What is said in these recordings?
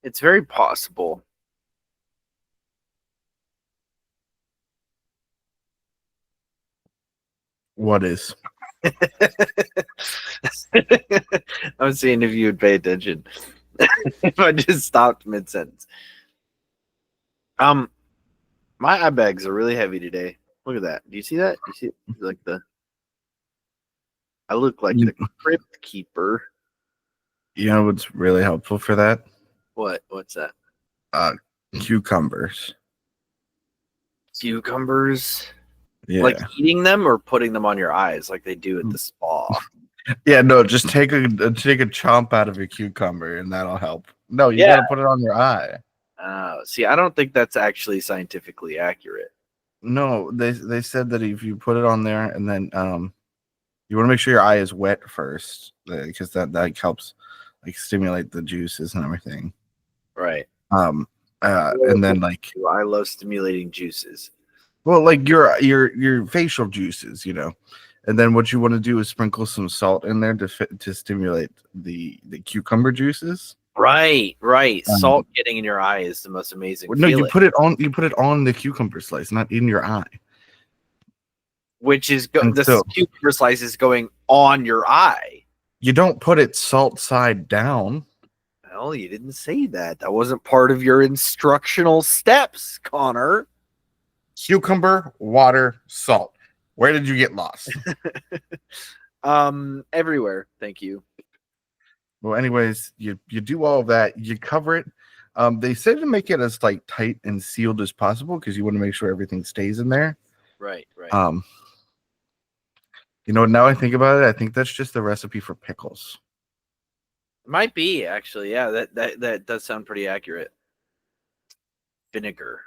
It's very possible. What is? I'm seeing if you would pay attention. If I just stopped mid-sentence. My eye bags are really heavy today. Look at that. Do you see that? Do you see like I look like the crypt keeper. You know what's really helpful for that? What's that? Cucumbers. Cucumbers? Yeah. Like eating them or putting them on your eyes like they do at the spa? Yeah, no, just take a chomp out of a cucumber and that'll help. No, you gotta put it on your eye. See, I don't think that's actually scientifically accurate. No, they said that if you put it on there and then you want to make sure your eye is wet first because that helps like stimulate the juices and everything. Right. And then like I love stimulating juices. Well, like your facial juices, you know. And then what you want to do is sprinkle some salt in there to stimulate the cucumber juices. Right. Salt getting in your eye is the most amazing. No, feeling. You put it on the cucumber slice, not in your eye. Which is the cucumber slice is going on your eye. You don't put it salt side down. Well, you didn't say that. That wasn't part of your instructional steps, Connor. Cucumber, water, salt. Where did you get lost? Everywhere. Thank you. Well, anyways, you do all of that. You cover it. They said to make it as like tight and sealed as possible because you want to make sure everything stays in there. Right. You know, now I think about it, I think that's just the recipe for pickles. Might be actually, yeah. That does sound pretty accurate. Vinegar.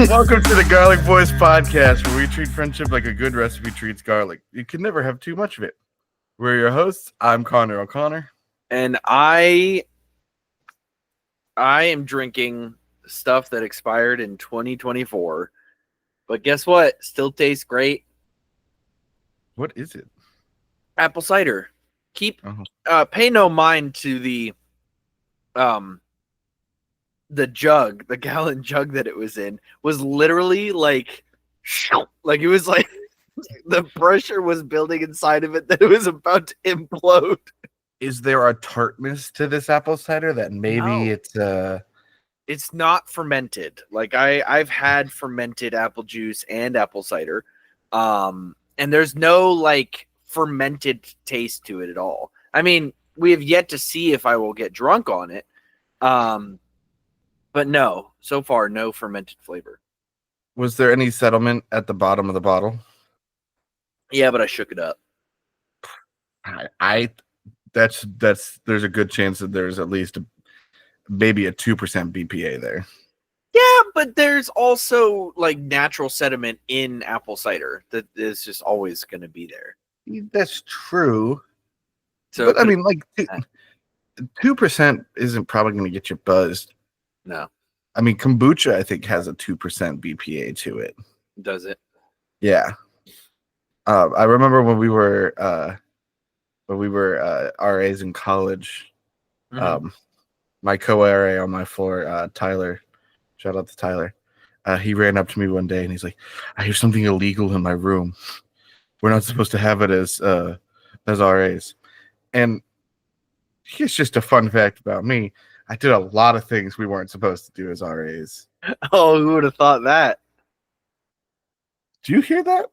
Welcome to the Garlic Boys podcast, where we treat friendship like a good recipe treats garlic. You can never have too much of it. We're your hosts. I'm Connor O'Connor. And I am drinking stuff that expired in 2024. But guess what? Still tastes great. What is it? Apple cider. Pay no mind to the jug, the gallon jug that it was in was literally like it was like the pressure was building inside of it that it was about to implode. Is there a tartness to this apple cider that maybe it's not fermented? Like I've had fermented apple juice and apple cider, and there's no like fermented taste to it at all. I mean, we have yet to see if I will get drunk on it. But no, so far, no fermented flavor. Was there any settlement at the bottom of the bottle? Yeah, but I shook it up. There's a good chance that there's at least maybe a 2% BPA there. Yeah, but there's also like natural sediment in apple cider that is just always going to be there. That's true. So, but I mean, like 2% isn't probably going to get you buzzed. No. I mean, kombucha, I think, has a 2% BPA to it. Does it? Yeah. I remember when we were RAs in college, my co-RA on my floor, Tyler, shout out to Tyler, he ran up to me one day and he's like, I hear something illegal in my room. We're not supposed to have it as RAs. And here's just a fun fact about me. I did a lot of things we weren't supposed to do as RAs. Oh, who would have thought that? Do you hear that?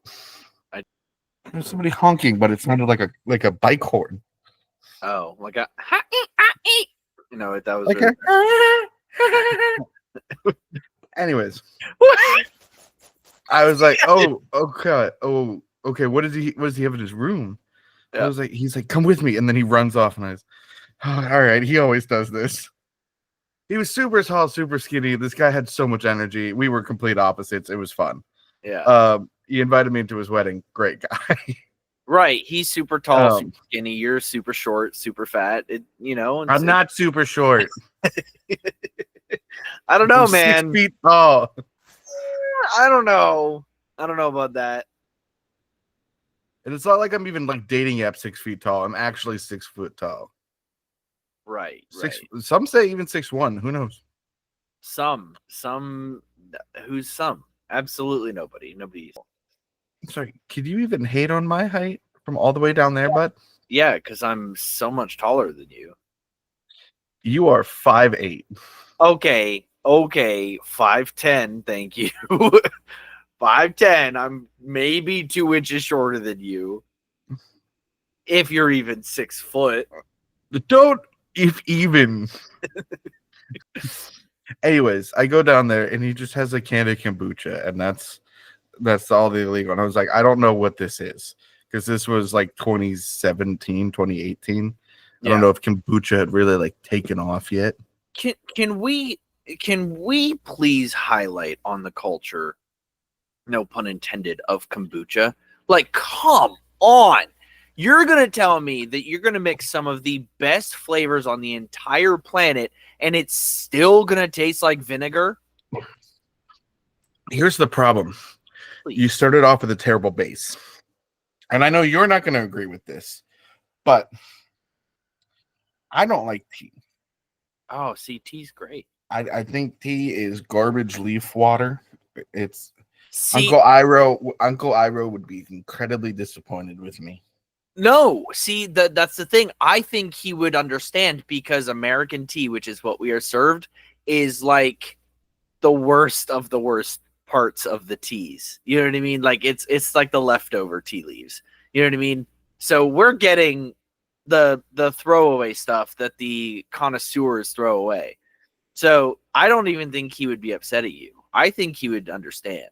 There's somebody honking, but it sounded like a bike horn. Oh, like a you know what that was? Like Anyways, I was like, oh, okay, What does he have in his room? Yeah. I was like, he's like, come with me, and then he runs off, and I was, oh, all right, he always does this. He was super tall, super skinny. This guy had so much energy. We were complete opposites. It was fun. Yeah. He invited me into his wedding. Great guy. Right. He's super tall, super skinny. You're super short, super fat. I'm not super short. I don't know, I'm man. 6 feet tall. I don't know. I don't know about that. And it's not like I'm even like dating app 6 feet tall. I'm actually 6 foot tall. Right. Some say even 6'1". Who knows? Some. Who's some? Absolutely nobody. Nobody's. Sorry, could you even hate on my height from all the way down there, bud? Yeah, because I'm so much taller than you. You are 5'8". Okay, 5'10", thank you. 5'10", I'm maybe 2 inches shorter than you. If you're even 6 foot. Don't if even. Anyways, I go down there and he just has a can of kombucha, and that's all the illegal. And I was like, I don't know what this is, because this was like 2017, 2018. I don't know if kombucha had really like taken off yet. Can we please highlight on the culture, no pun intended, of kombucha? Like, come on. You're going to tell me that you're going to mix some of the best flavors on the entire planet and it's still going to taste like vinegar? Here's the problem. Please. You started off with a terrible base. And I know you're not going to agree with this, but I don't like tea. Oh, see, tea's great. I think tea is garbage leaf water. It's Uncle Iro would be incredibly disappointed with me. No, see, that's the thing. I think he would understand, because American tea, which is what we are served, is like the worst of the worst parts of the teas. You know what I mean? Like it's like the leftover tea leaves. You know what I mean? So we're getting the throwaway stuff that the connoisseurs throw away. So I don't even think he would be upset at you. I think he would understand.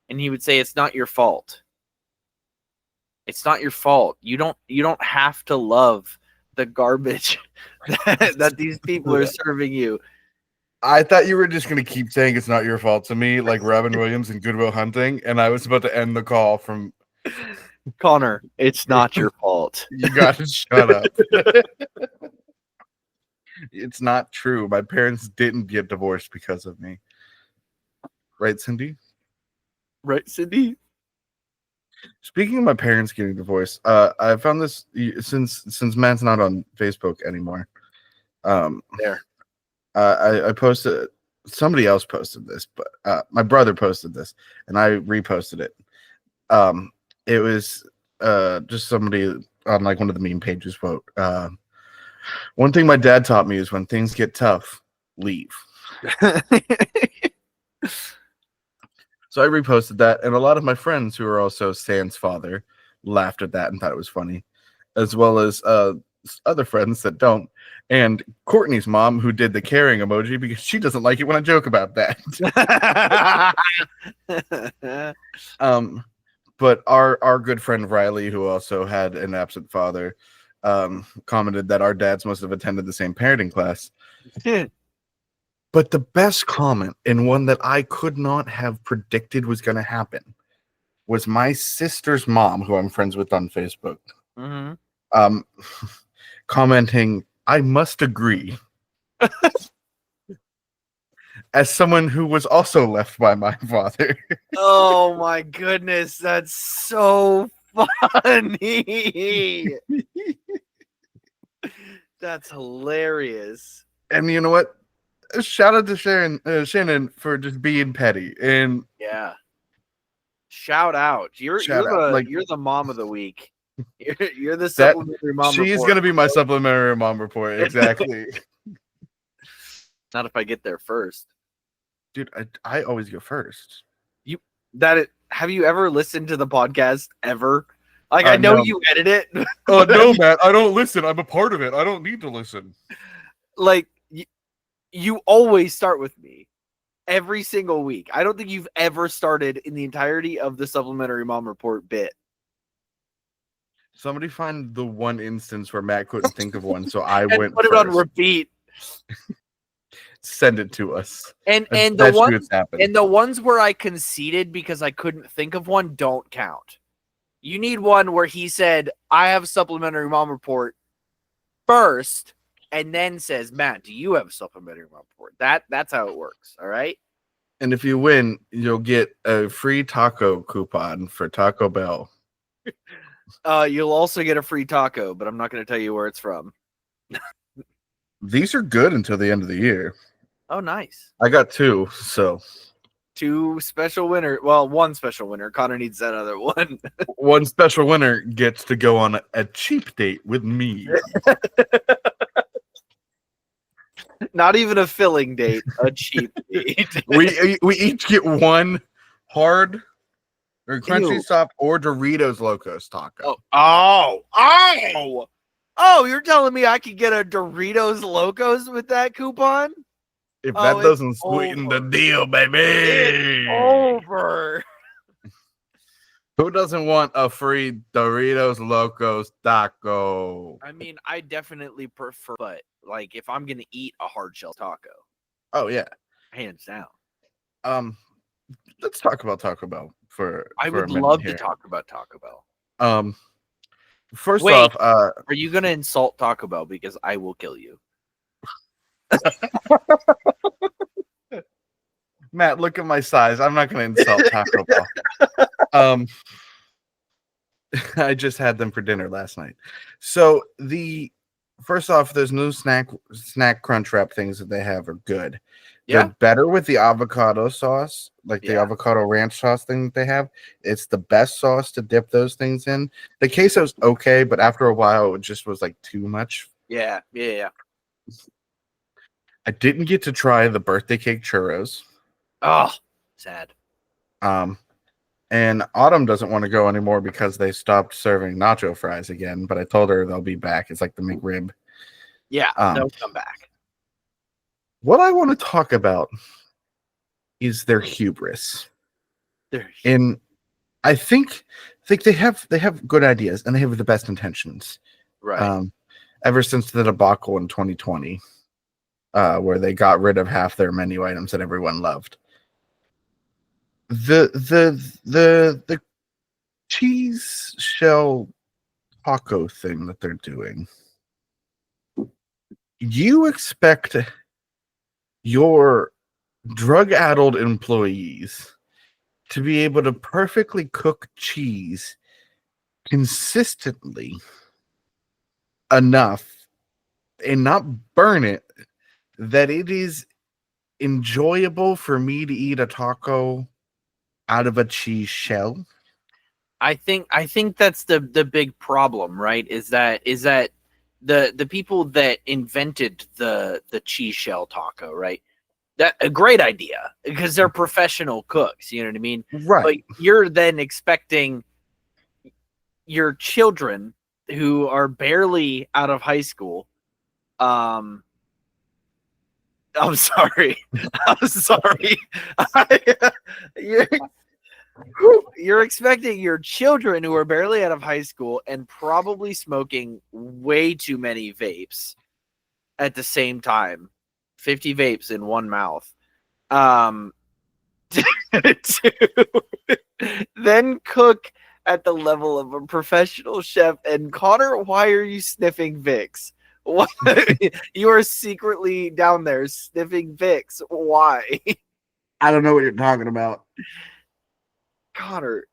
And he would say, it's not your fault. It's not your fault. You don't have to love the garbage that these people are serving you. I thought you were just going to keep saying it's not your fault to me, like Robin Williams in Good Will Hunting, and I was about to end the call from Connor, it's not your fault. You got to shut up. It's not true. My parents didn't get divorced because of me. Right, Cindy? Right, Cindy? Speaking of my parents getting divorced, I found this since Matt's not on Facebook anymore. There. I posted, somebody else posted this, but my brother posted this and I reposted it. It was just somebody on like one of the meme pages quote. One thing my dad taught me is when things get tough, leave. So I reposted that, and a lot of my friends who are also Stan's father laughed at that and thought it was funny, as well as other friends that don't. And Courtney's mom, who did the caring emoji because she doesn't like it when I joke about that. But our good friend Riley, who also had an absent father, commented that our dads must have attended the same parenting class. But the best comment, and one that I could not have predicted was going to happen, was my sister's mom, who I'm friends with on Facebook, commenting, "I must agree." As someone who was also left by my father. Oh my goodness, that's so funny. That's hilarious. And you know what? Shout out to Shannon for just being petty. And yeah, shout out. You're the mom of the week. You're the supplementary mom. She's gonna be my supplementary mom report. Exactly. Not if I get there first, dude. I always go first. Have you ever listened to the podcast ever? Like, I know you edit it. Oh no, Matt, I don't listen. I'm a part of it. I don't need to listen. Like, you always start with me every single week. I don't think you've ever started in the entirety of the supplementary mom report bit. Somebody find the one instance where Matt couldn't think of one, so I and went put first. It on repeat. send it to us. And the ones where I conceded because I couldn't think of one don't count. You need one where he said, I have a supplementary mom report first, and then says, Matt, do you have a supplementary mom report? That's how it works. All right. And if you win, you'll get a free taco coupon for Taco Bell. You'll also get a free taco, but I'm not going to tell you where it's from. These are good until the end of the year. Oh, nice. I got 2, so 2 special winner. Well, 1 special winner. Connor needs that other one. 1 special winner gets to go on a cheap date with me. Not even a filling date, a cheap date. we each get 1 hard or crunchy soft or Doritos Locos taco. Oh, you're telling me I could get a Doritos Locos with that coupon? If that doesn't sweeten the deal, baby. It's over. Who doesn't want a free Doritos Locos taco? I mean, I definitely prefer, but like if I'm gonna eat a hard shell taco. Oh yeah. Hands down. Let's talk about Taco Bell I would love to talk about Taco Bell. First off, are you gonna insult Taco Bell? Because I will kill you. Matt, look at my size. I'm not gonna insult Taco Bell. I just had them for dinner last night. So first off, those new snack crunch wrap things that they have are good. Yeah. They're better with the avocado sauce, like the avocado ranch sauce thing that they have. It's the best sauce to dip those things in. The queso's okay, but after a while, it just was like too much. Yeah. I didn't get to try the birthday cake churros. Oh, sad. And Autumn doesn't want to go anymore because they stopped serving nacho fries again. But I told her they'll be back. It's like the McRib. Yeah, they'll come back. What I want to talk about is their hubris. And I think they have good ideas and they have the best intentions. Right. Ever since the debacle in 2020, where they got rid of half their menu items that everyone loved. The cheese shell taco thing that they're doing. You expect your drug-addled employees to be able to perfectly cook cheese consistently enough and not burn it that it is enjoyable for me to eat a taco out of a cheese shell. I think that's the big problem, right? Is that the people that invented the cheese shell taco, right? That a great idea because they're professional cooks, you know what I mean? Right. But you're then expecting your children who are barely out of high school. I'm sorry. You're expecting your children who are barely out of high school and probably smoking way too many vapes at the same time. 50 vapes in one mouth. To then cook at the level of a professional chef. And Connor, why are you sniffing Vicks? What? You are secretly down there sniffing Vicks. Why? I don't know what you're talking about. Connor,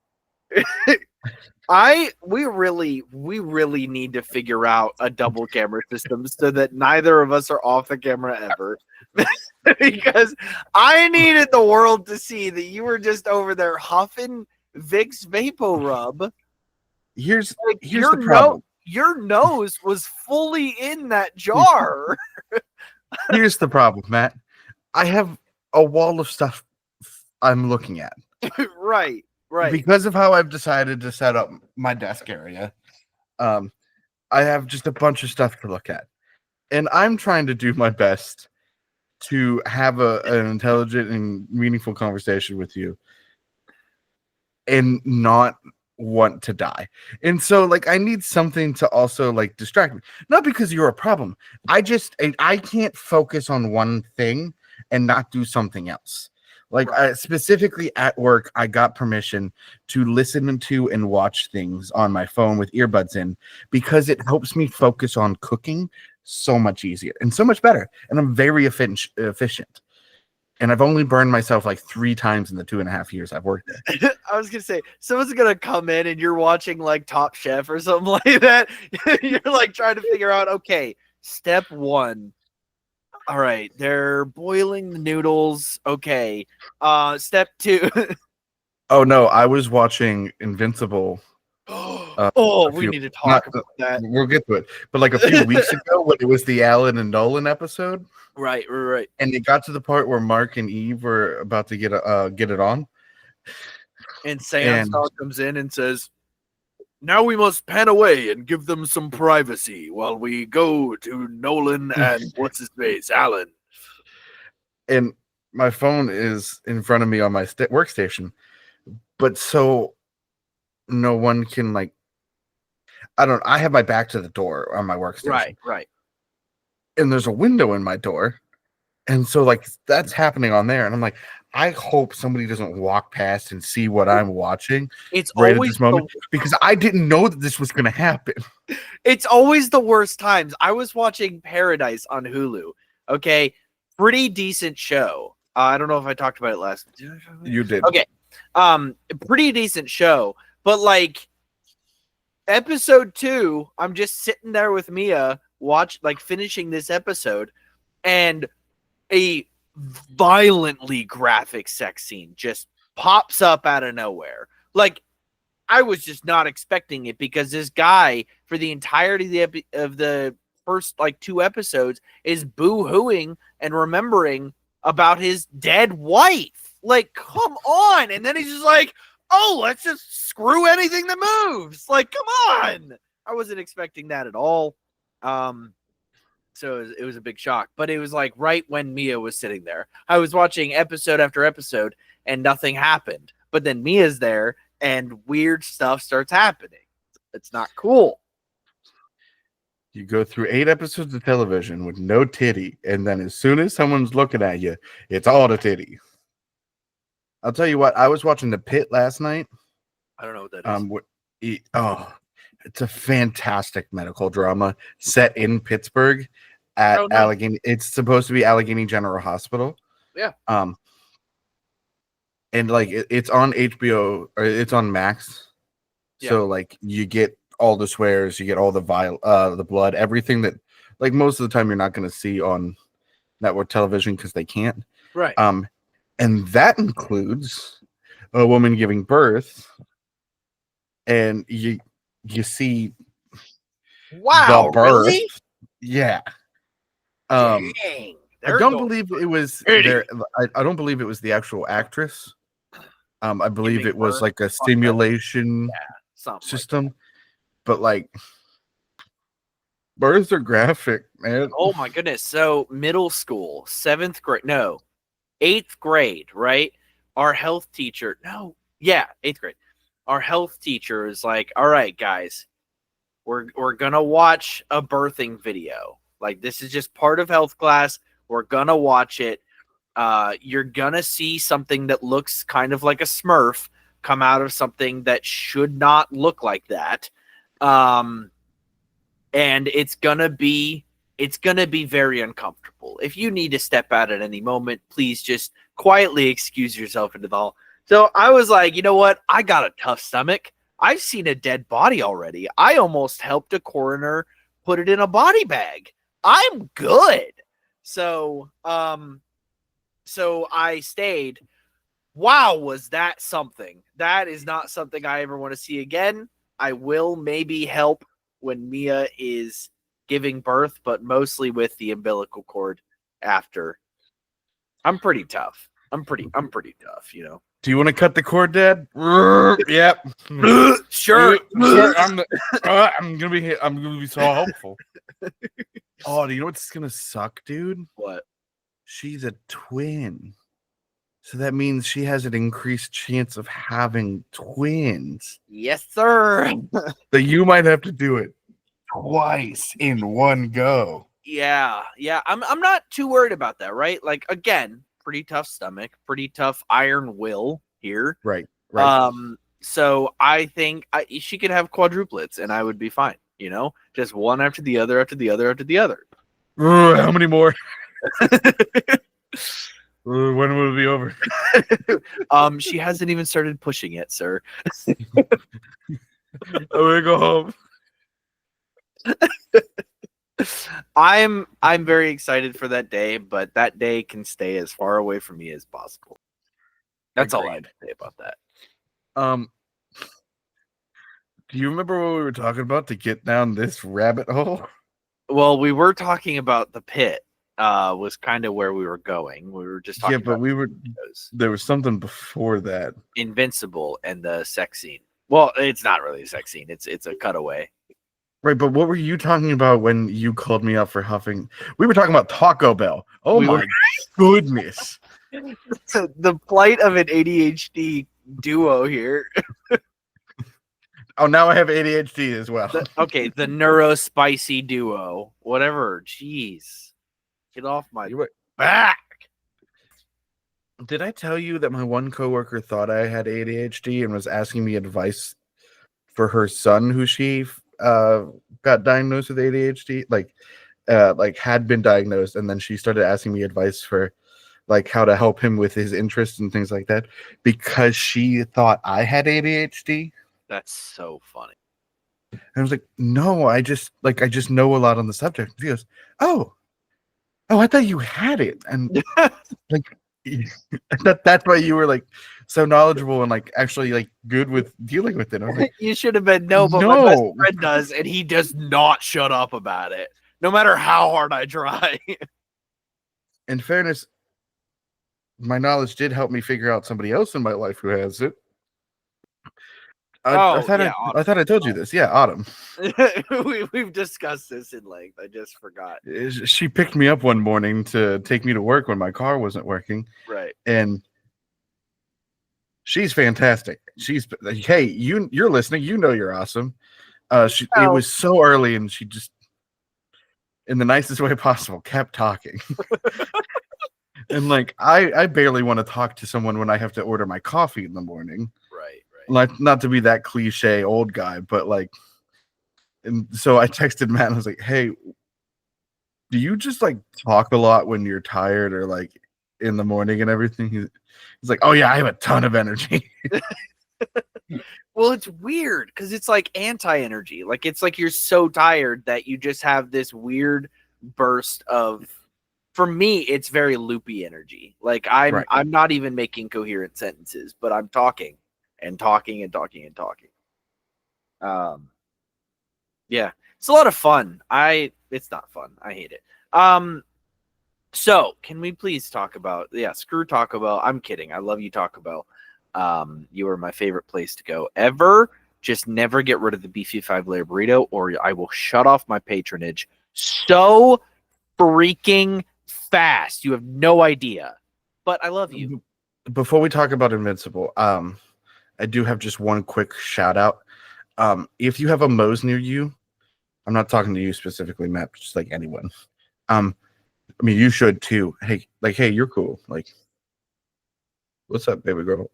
we really need to figure out a double camera system so that neither of us are off the camera ever. Because I needed the world to see that you were just over there huffing Vick's Vaporub. Here's the problem. Your nose was fully in that jar. Here's the problem, Matt. I have a wall of stuff I'm looking at. Right. Because of how I've decided to set up my desk area, I have just a bunch of stuff to look at. And I'm trying to do my best to have an intelligent and meaningful conversation with you and not want to die. And so like I need something to also like distract me. Not because you're a problem. I can't focus on one thing and not do something else. Like specifically at work, I got permission to listen to and watch things on my phone with earbuds in because it helps me focus on cooking so much easier and so much better. And I'm very efficient. And I've only burned myself like 3 times in the 2.5 years I've worked there. I was gonna say someone's gonna come in and you're watching like Top Chef or something like that. You're like trying to figure out, okay, step 1. All right, they're boiling the noodles. Okay. Step 2. Oh no, I was watching Invincible. We need to talk about that. We'll get to it. But like a few weeks ago when it was the Alan and Nolan episode. Right. And it got to the part where Mark and Eve were about to get it on. And Sam comes in and says, now we must pan away and give them some privacy while we go to Nolan and what's his face, Alan. And my phone is in front of me on my workstation. But so no one can like, I have my back to the door on my workstation. Right. And there's a window in my door. And so like that's happening on there. And I'm like, I hope somebody doesn't walk past and see what I'm watching. It's right always at this moment because I didn't know that this was going to happen. It's always the worst times. I was watching Paradise on Hulu. Okay. Pretty decent show. I don't know if I talked about it last. You did. Okay. Pretty decent show, but like episode 2, I'm just sitting there with Mia finishing this episode, and a violently graphic sex scene just pops up out of nowhere. Like I was just not expecting it because this guy for the entirety of the first like 2 episodes is boo-hooing and remembering about his dead wife. Like, come on. And then he's just like, oh, let's just screw anything that moves. Like, come on. I wasn't expecting that at all. So it was a big shock. But it was like right when Mia was sitting there. I was watching episode after episode and nothing happened. But then Mia's there and weird stuff starts happening. It's not cool. You go through 8 episodes of television with no titty. And then as soon as someone's looking at you, it's all the titty. I'll tell you what, I was watching The Pit last night. I don't know what that is. It's a fantastic medical drama set in Pittsburgh at Allegheny. It's supposed to be Allegheny General Hospital. Yeah. And like it's on HBO or it's on Max. Yeah. So like you get all the swears, you get all the blood, everything that like most of the time you're not going to see on network television because they can't. Right. And that includes a woman giving birth, and you see the birth. Really? Yeah. Dang. I don't believe it was there. I don't believe it was the actual actress. I believe it was like a stimulation system. Like but like births are graphic, man. Oh my goodness. So middle school, 7th grade, no, 8th grade, right? Our health teacher, 8th grade. Our health teacher is like, all right, guys, we're gonna watch a birthing video. Like this is just part of health class. We're gonna watch it. You're gonna see something that looks kind of like a Smurf come out of something that should not look like that. And it's gonna be very uncomfortable. If you need to step out at any moment, please just quietly excuse yourself into the hall. So I was like, you know what? I got a tough stomach. I've seen a dead body already. I almost helped a coroner put it in a body bag. I'm good. So I stayed. Wow, was that something? That is not something I ever want to see again. I will maybe help when Mia is giving birth, but mostly with the umbilical cord after. I'm pretty tough. I'm pretty tough, you know. Do you want to cut the cord, Dad? Yep. Sure. I'm gonna be so hopeful. Oh, do you know what's gonna suck, dude? What? She's a twin. So that means she has an increased chance of having twins. Yes, sir. So you might have to do it twice in one go. Yeah. I'm not too worried about that, right? Like, again, pretty tough stomach, pretty tough iron will here. Right. So I think she could have quadruplets and I would be fine, just one after the other, after the other, after the other. How many more? When will it be over? She hasn't even started pushing it, sir. I'm gonna go home. I'm very excited for that day, but that day can stay as far away from me as possible. That's all I have to say about that. Do you remember what we were talking about to get down this rabbit hole? Well, we were talking about the pit. Was kind of where we were going. We were just talking. Yeah, but there was something before that. Invincible and the sex scene. Well, it's not really a sex scene. It's a cutaway. Right, but what were you talking about when you called me out for huffing? We were talking about Taco Bell. Oh my goodness. The plight of an ADHD duo here. Oh, now I have ADHD as well. The neuro-spicy duo. Whatever. Jeez. Get off my back. Did I tell you that my one coworker thought I had ADHD and was asking me advice for her son who she got diagnosed with ADHD? Like had been diagnosed, and then she started asking me advice for like how to help him with his interests and things like that because she thought I had ADHD. That's so funny. And I was like, no, I just know a lot on the subject. She goes, oh, I thought you had it. And like that's why you were like so knowledgeable and like actually like good with dealing with it. I was like, you should have been but my best friend does, and he does not shut up about it, no matter how hard I try. In fairness, my knowledge did help me figure out somebody else in my life who has it. I thought I told you this. Yeah, Autumn. We've discussed this in length. I just forgot. She picked me up one morning to take me to work when my car wasn't working. Right. And she's fantastic. Hey, you're listening. You know you're awesome. It was so early, and she just, in the nicest way possible, kept talking. And like I barely want to talk to someone when I have to order my coffee in the morning. Right. Like, not to be that cliche old guy, but like, and so I texted Matt and I was like, hey, do you just like talk a lot when you're tired or like in the morning and everything? He's like, oh yeah, I have a ton of energy. Well, it's weird because it's like anti-energy. Like, it's like you're so tired that you just have this weird burst of, for me, it's very loopy energy. Like I'm not even making coherent sentences, but I'm talking. And talking and talking and talking. Yeah, it's a lot of fun. It's not fun. I hate it. So can we please talk about? Yeah, screw Taco Bell. I'm kidding. I love you, Taco Bell. You are my favorite place to go ever. Just never get rid of the beefy 5-layer burrito, or I will shut off my patronage so freaking fast. You have no idea. But I love you. Before we talk about Invincible, I do have just one quick shout out. If you have a Moe's near you, I'm not talking to you specifically, Matt, just like anyone. I mean, you should too. Hey, you're cool. Like, what's up, baby girl?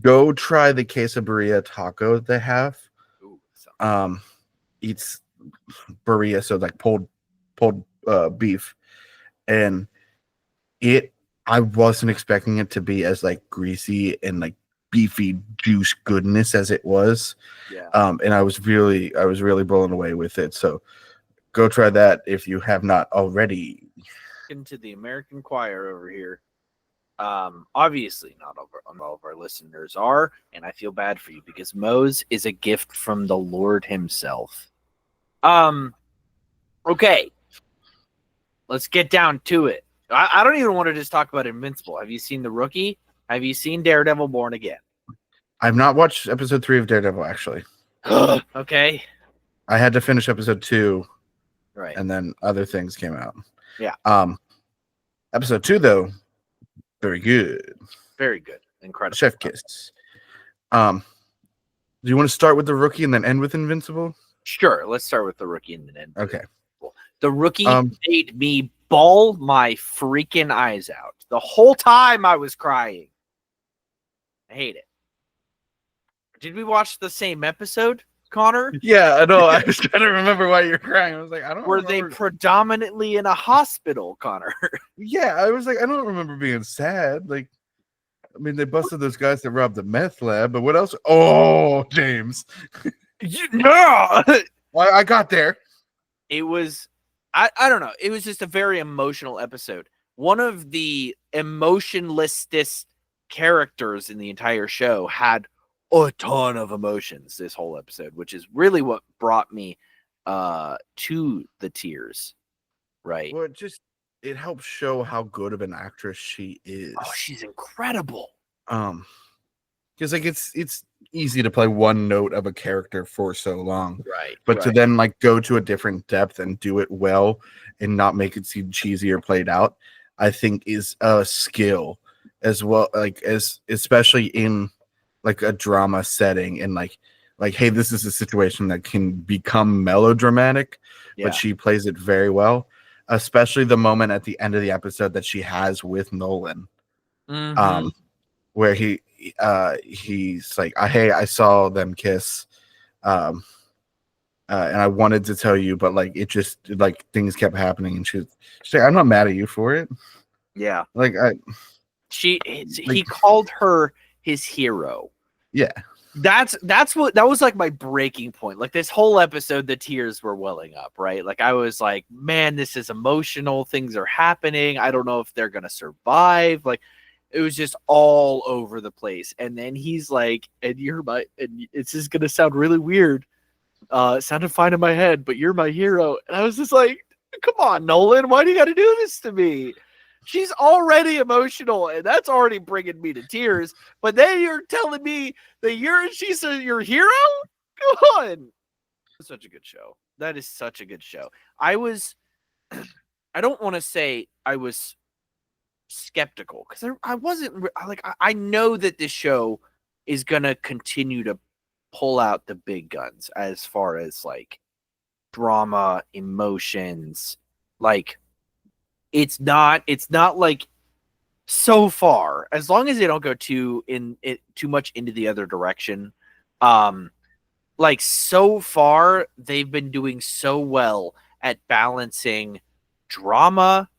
Go try the quesadilla taco they have. It's burrito, so like pulled beef, and I wasn't expecting it to be as like greasy and like beefy juice goodness as it was. Yeah. And I was really blown away with it. So go try that if you have not already. Into the American choir over here. Obviously not all of our listeners are, and I feel bad for you because Moe's is a gift from the Lord himself. Okay. Let's get down to it. I don't even want to just talk about Invincible. Have you seen The Rookie? Have you seen Daredevil Born Again? I've not watched episode 3 of Daredevil, actually. Okay. I had to finish episode 2. Right. And then other things came out. Yeah. Episode 2, though, very good. Very good. Incredible. Chef kiss. Do you want to start with the rookie and then end with Invincible? Sure. Let's start with the rookie and then end. Okay. The rookie made me bawl my freaking eyes out. The whole time I was crying. I hate it. Did we watch the same episode, Connor? Yeah, I know. I was trying to remember why you're crying. I was like, I don't Were remember. they predominantly in a hospital, Connor? Yeah, I was like, I don't remember being sad. Like, I mean, they busted those guys that robbed the meth lab, but what else? Oh, James. No! I got there. It was, I don't know. It was just a very emotional episode. One of the emotionlessest characters in the entire show had a ton of emotions this whole episode, which is really what brought me to the tears, right? Well, it helps show how good of an actress she is. Oh, she's incredible. Because like it's easy to play one note of a character for so long, Right? But to then like go to a different depth and do it well and not make it seem cheesy or played out, I think is a skill as well. Like especially in like a drama setting and like hey, this is a situation that can become melodramatic, but she plays it very well. Especially the moment at the end of the episode that she has with Nolan, where he's like, hey, I saw them kiss, and I wanted to tell you, but like it just like things kept happening, and she's like, I'm not mad at you for it. Yeah, like he called her his hero. Yeah. That was like my breaking point. Like this whole episode, the tears were welling up, right? Like I was like, man, this is emotional. Things are happening. I don't know if they're gonna survive. Like it was just all over the place. And then he's like, and it's just gonna sound really weird. It sounded fine in my head, but you're my hero. And I was just like, come on, Nolan, why do you gotta do this to me? She's already emotional, and that's already bringing me to tears. But then you're telling me that she's your hero? Come on. It's such a good show. That is such a good show. I don't want to say I was skeptical because I wasn't like, I know that this show is going to continue to pull out the big guns as far as like drama, emotions, like, it's not like so far, as long as they don't go too much into the other direction. Like so far, they've been doing so well at balancing drama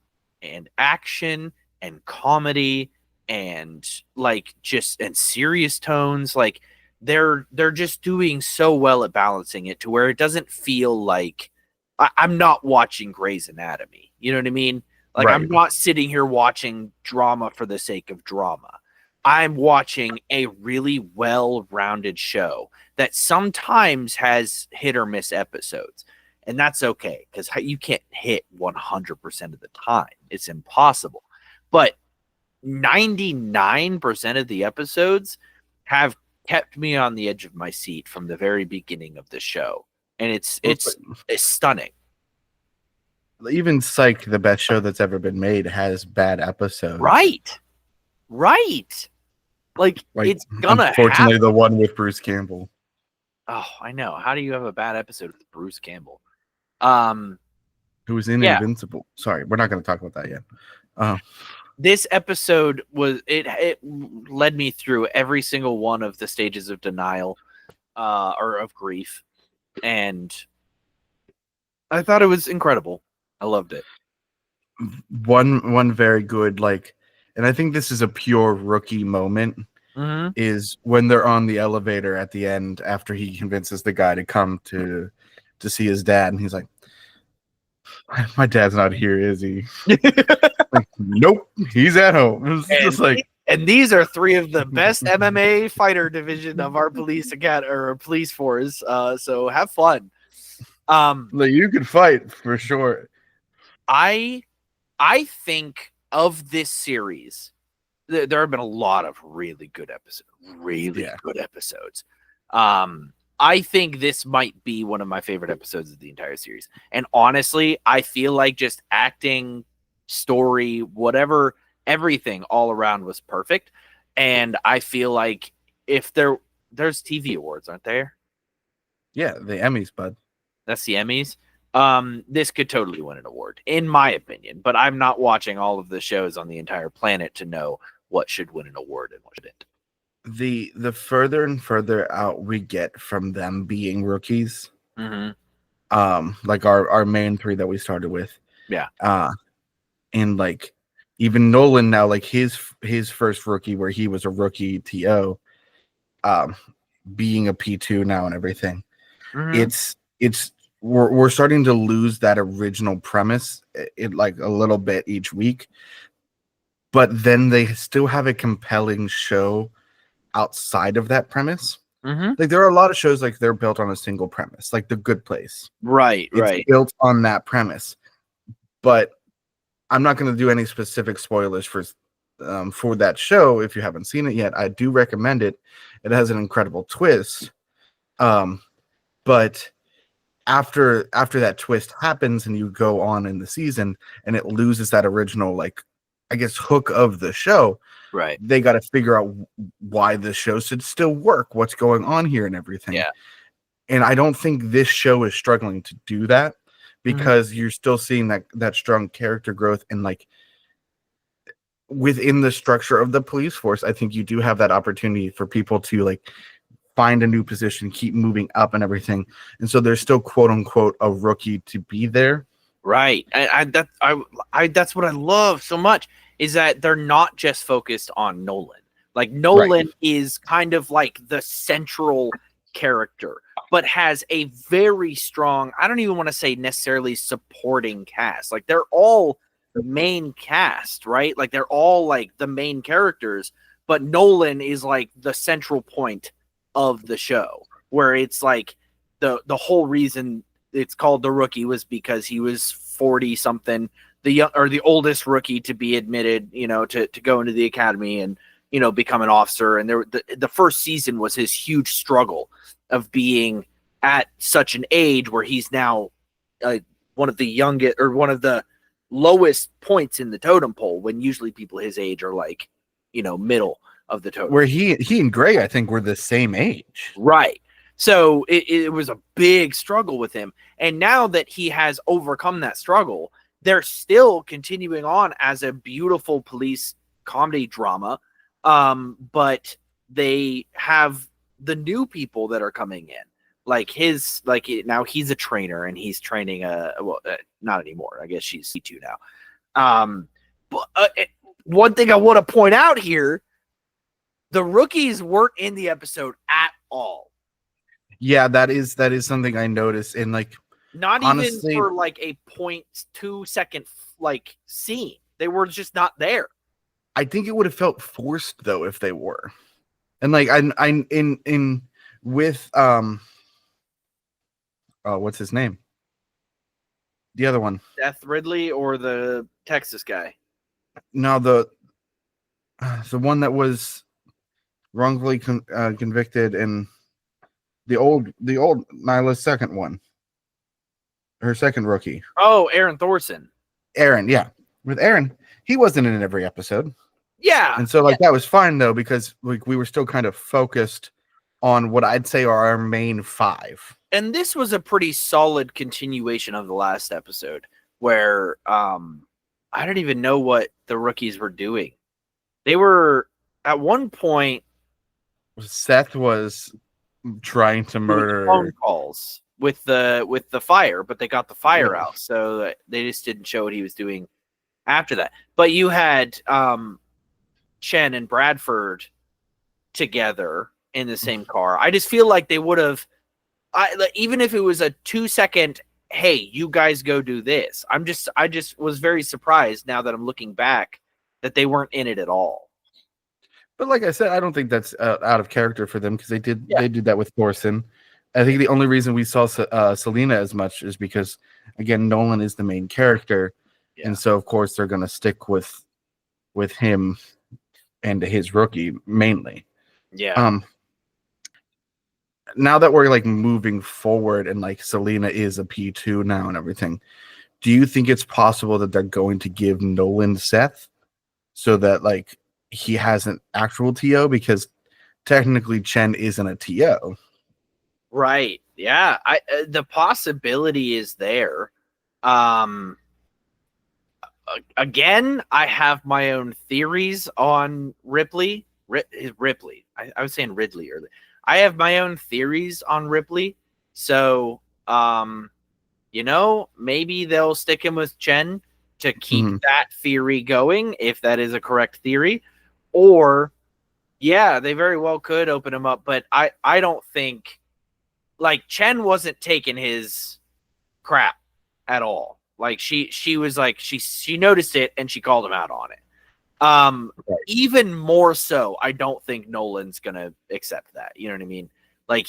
and action and comedy and like and serious tones. Like they're just doing so well at balancing it to where it doesn't feel like I'm not watching Grey's Anatomy. You know what I mean? Like, right. I'm not sitting here watching drama for the sake of drama. I'm watching a really well-rounded show that sometimes has hit or miss episodes. And that's okay, because you can't hit 100% of the time. It's impossible. But 99% of the episodes have kept me on the edge of my seat from the very beginning of the show. And it's stunning. Even Psych, the best show that's ever been made, has bad episodes. Right. Like it's gonna unfortunately happen. The one with Bruce Campbell. Oh, I know. How do you have a bad episode with Bruce Campbell? Who was in Invincible. Sorry, we're not going to talk about that yet. This episode it led me through every single one of the stages of denial or of grief, and I thought it was incredible. I loved it. One very good, like, and I think this is a pure rookie moment, is when they're on the elevator at the end after he convinces the guy to come to see his dad, and he's like, my dad's not here, is he? Like, nope, he's at home. It's just like, and these are three of the best MMA fighter division of our police force. So have fun. Like, you could fight for sure. I think of this series, there have been a lot of really good episodes. Good episodes. I think this might be one of my favorite episodes of the entire series. And honestly, I feel like just acting story, whatever, everything all around was perfect. And I feel like if there's TV awards, aren't there? Yeah, the Emmys, bud. That's the Emmys. This could totally win an award, in my opinion. But I'm not watching all of the shows on the entire planet to know what should win an award and what shouldn't. The further and further out we get from them being rookies, like our main three that we started with, and like even Nolan now, like his first rookie where he was a rookie TO, being a P2 now and everything, it's we're starting to lose that original premise, it like a little bit each week, but then they still have a compelling show outside of that premise. Like there are a lot of shows like they're built on a single premise, like The Good Place. It's built on that premise. But I'm not going to do any specific spoilers for that show. If you haven't seen it yet, I do recommend it. It has an incredible twist. But after that twist happens and you go on in the season and it loses that original, like, I guess, hook of the show, right? They got to figure out why the show should still work, what's going on here and everything. Yeah. And I don't think this show is struggling to do that, because you're still seeing that strong character growth, and like within the structure of the police force, I think you do have that opportunity for people to like find a new position, keep moving up and everything. And so there's still quote unquote a rookie to be there. Right. That's what I love so much, is that they're not just focused on Nolan. Like Nolan is kind of like the central character, but has a very strong, I don't even want to say necessarily supporting cast. Like they're all main cast, right? Like they're all like the main characters, but Nolan is like the central point of the show, where it's like the whole reason it's called The Rookie was because he was 40 something, the oldest rookie to be admitted, to go into the academy and, become an officer. And the first season was his huge struggle of being at such an age where he's now one of the youngest, or one of the lowest points in the totem pole, when usually people his age are like, middle of the totem. Where he and Gray, I think, were the same age. Right. So it was a big struggle with him. And now that he has overcome that struggle, they're still continuing on as a beautiful police comedy drama. But they have the new people that are coming in. Now he's a trainer and he's training not anymore. I guess she's C2 now. But one thing I want to point out here, the rookies weren't in the episode at all. Yeah, that is something I noticed. And like, not honestly, even for like a 0.2 second like scene. They were just not there. I think it would have felt forced though if they were. And like I in with what's his name? The other one. Death Ridley or the Texas guy? No, the one that was wrongfully convicted, and the old Nyla's second one. Her second rookie. Oh, Aaron Thorson. Aaron, yeah. With Aaron, he wasn't in every episode. Yeah. And so like that was fine though, because like we were still kind of focused on what I'd say are our main five. And this was a pretty solid continuation of the last episode, where I don't even know what the rookies were doing. They were at one point, Seth was trying to murder phone calls with the fire, but they got the fire out, so they just didn't show what he was doing after that. But you had Chen and Bradford together in the same car. I just feel like they would have, even if it was a 2-second, hey, you guys go do this. I just was very surprised now that I'm looking back that they weren't in it at all. But like I said, I don't think that's out of character for them, because they did that with Thorson. I think the only reason we saw Selena as much is because, again, Nolan is the main character, and so of course they're going to stick with him and his rookie mainly. Yeah. Now that we're like moving forward and like Selena is a P2 now and everything, do you think it's possible that they're going to give Nolan Seth so that like he has an actual TO? Because technically Chen isn't a TO. Right. Yeah. The possibility is there. Again, I have my own theories on Ripley. Ripley. I was saying Ridley earlier. I have my own theories on Ripley. So, maybe they'll stick him with Chen to keep that theory going, if that is a correct theory. Or, yeah, they very well could open him up. But I don't think, like, Chen wasn't taking his crap at all. Like she was like she noticed it and she called him out on it. Right. Even more so, I don't think Nolan's gonna accept that. You know what I mean? Like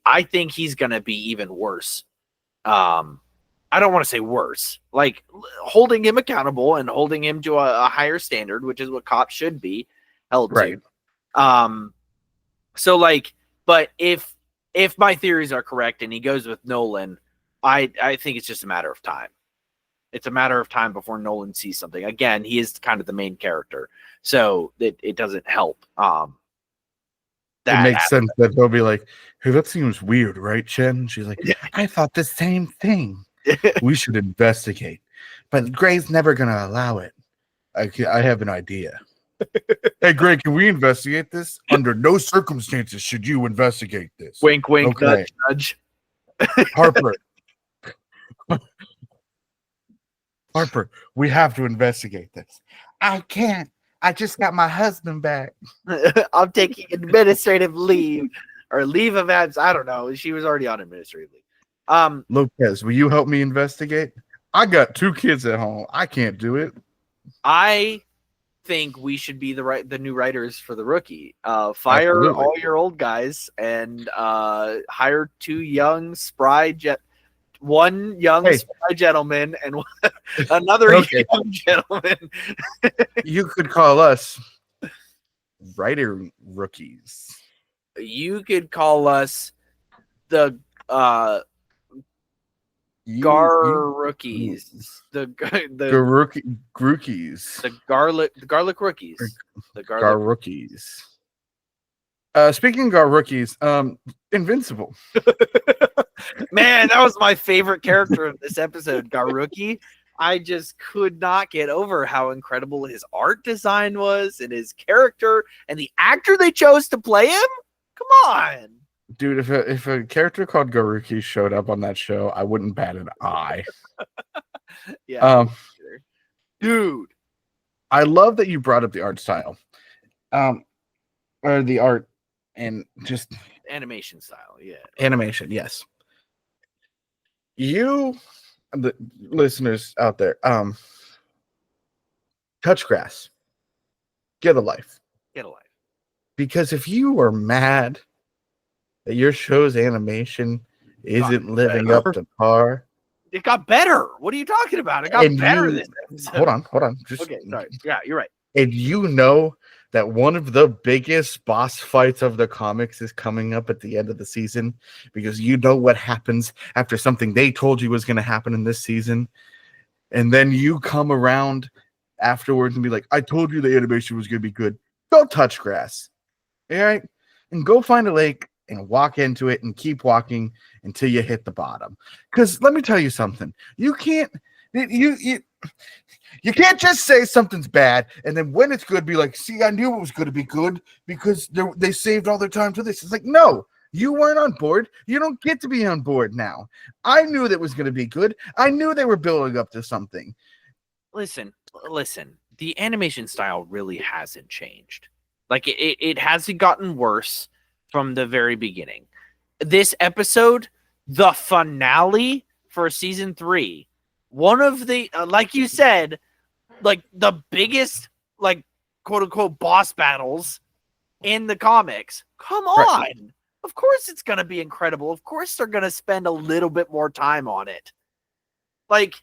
I think he's gonna be even worse. I don't want to say worse. Like holding him accountable and holding him to a higher standard, which is what cops should be held right. to. So like, but if my theories are correct and he goes with Nolan, I think it's just a matter of time. It's a matter of time before Nolan sees something. Again, he is kind of the main character, so it doesn't help. It makes sense that they'll be like, "Hey, that seems weird, right, Chen?" She's like, "I thought the same thing. We should investigate, but Gray's never gonna allow it. I have an idea." Hey, Gray, can we investigate this? Under no circumstances should you investigate this. Wink, wink, okay. Nudge, nudge. Harper, we have to investigate this. I can't. I just got my husband back. I'm taking administrative leave or leave of absence. I don't know. She was already on administrative leave. Lopez, will you help me investigate? I got 2 kids at home. I can't do it. I think we should be the new writers for the Rookie. Fire Absolutely. All your old guys and hire 2 young spry one young spry gentleman and another young gentleman. You could call us writer rookies. You could call us the Gar-rookies. The rookies. The garlic rookies. The Gar-rookies. Speaking of Gar-rookies, Invincible. Man, that was my favorite character of this episode, Gar-rookie. I just could not get over how incredible his art design was and his character and the actor they chose to play him. Come on. Dude, if a character called Gar-rookie showed up on that show, I wouldn't bat an eye. Yeah. Dude. I love that you brought up the art style. Or the art and just animation style, yeah. Animation, yes. You, the listeners out there, touch grass. Get a life. Get a life. Because if you are mad that your show's animation isn't living up to par, it got better. What are you talking about? It got better this episode. Hold on. Okay, sorry. Yeah, you're right. And you know that one of the biggest boss fights of the comics is coming up at the end of the season, because you know what happens after something they told you was going to happen in this season. And then you come around afterwards and be like, I told you the animation was going to be good. Go touch grass. All right? And go find a lake and walk into it and keep walking until you hit the bottom. Because let me tell you something. You can't just say something's bad and then when it's good be like, see, I knew it was going to be good because they saved all their time for this. It's like, no, you weren't on board. You don't get to be on board now. I knew that was going to be good. I knew they were building up to something. Listen. The animation style really hasn't changed. Like it hasn't gotten worse from the very beginning. This episode, the finale for season 3, one of the, like you said, like the biggest, like quote unquote boss battles in the comics. Come on. Right. Of course it's going to be incredible. Of course they're going to spend a little bit more time on it. Like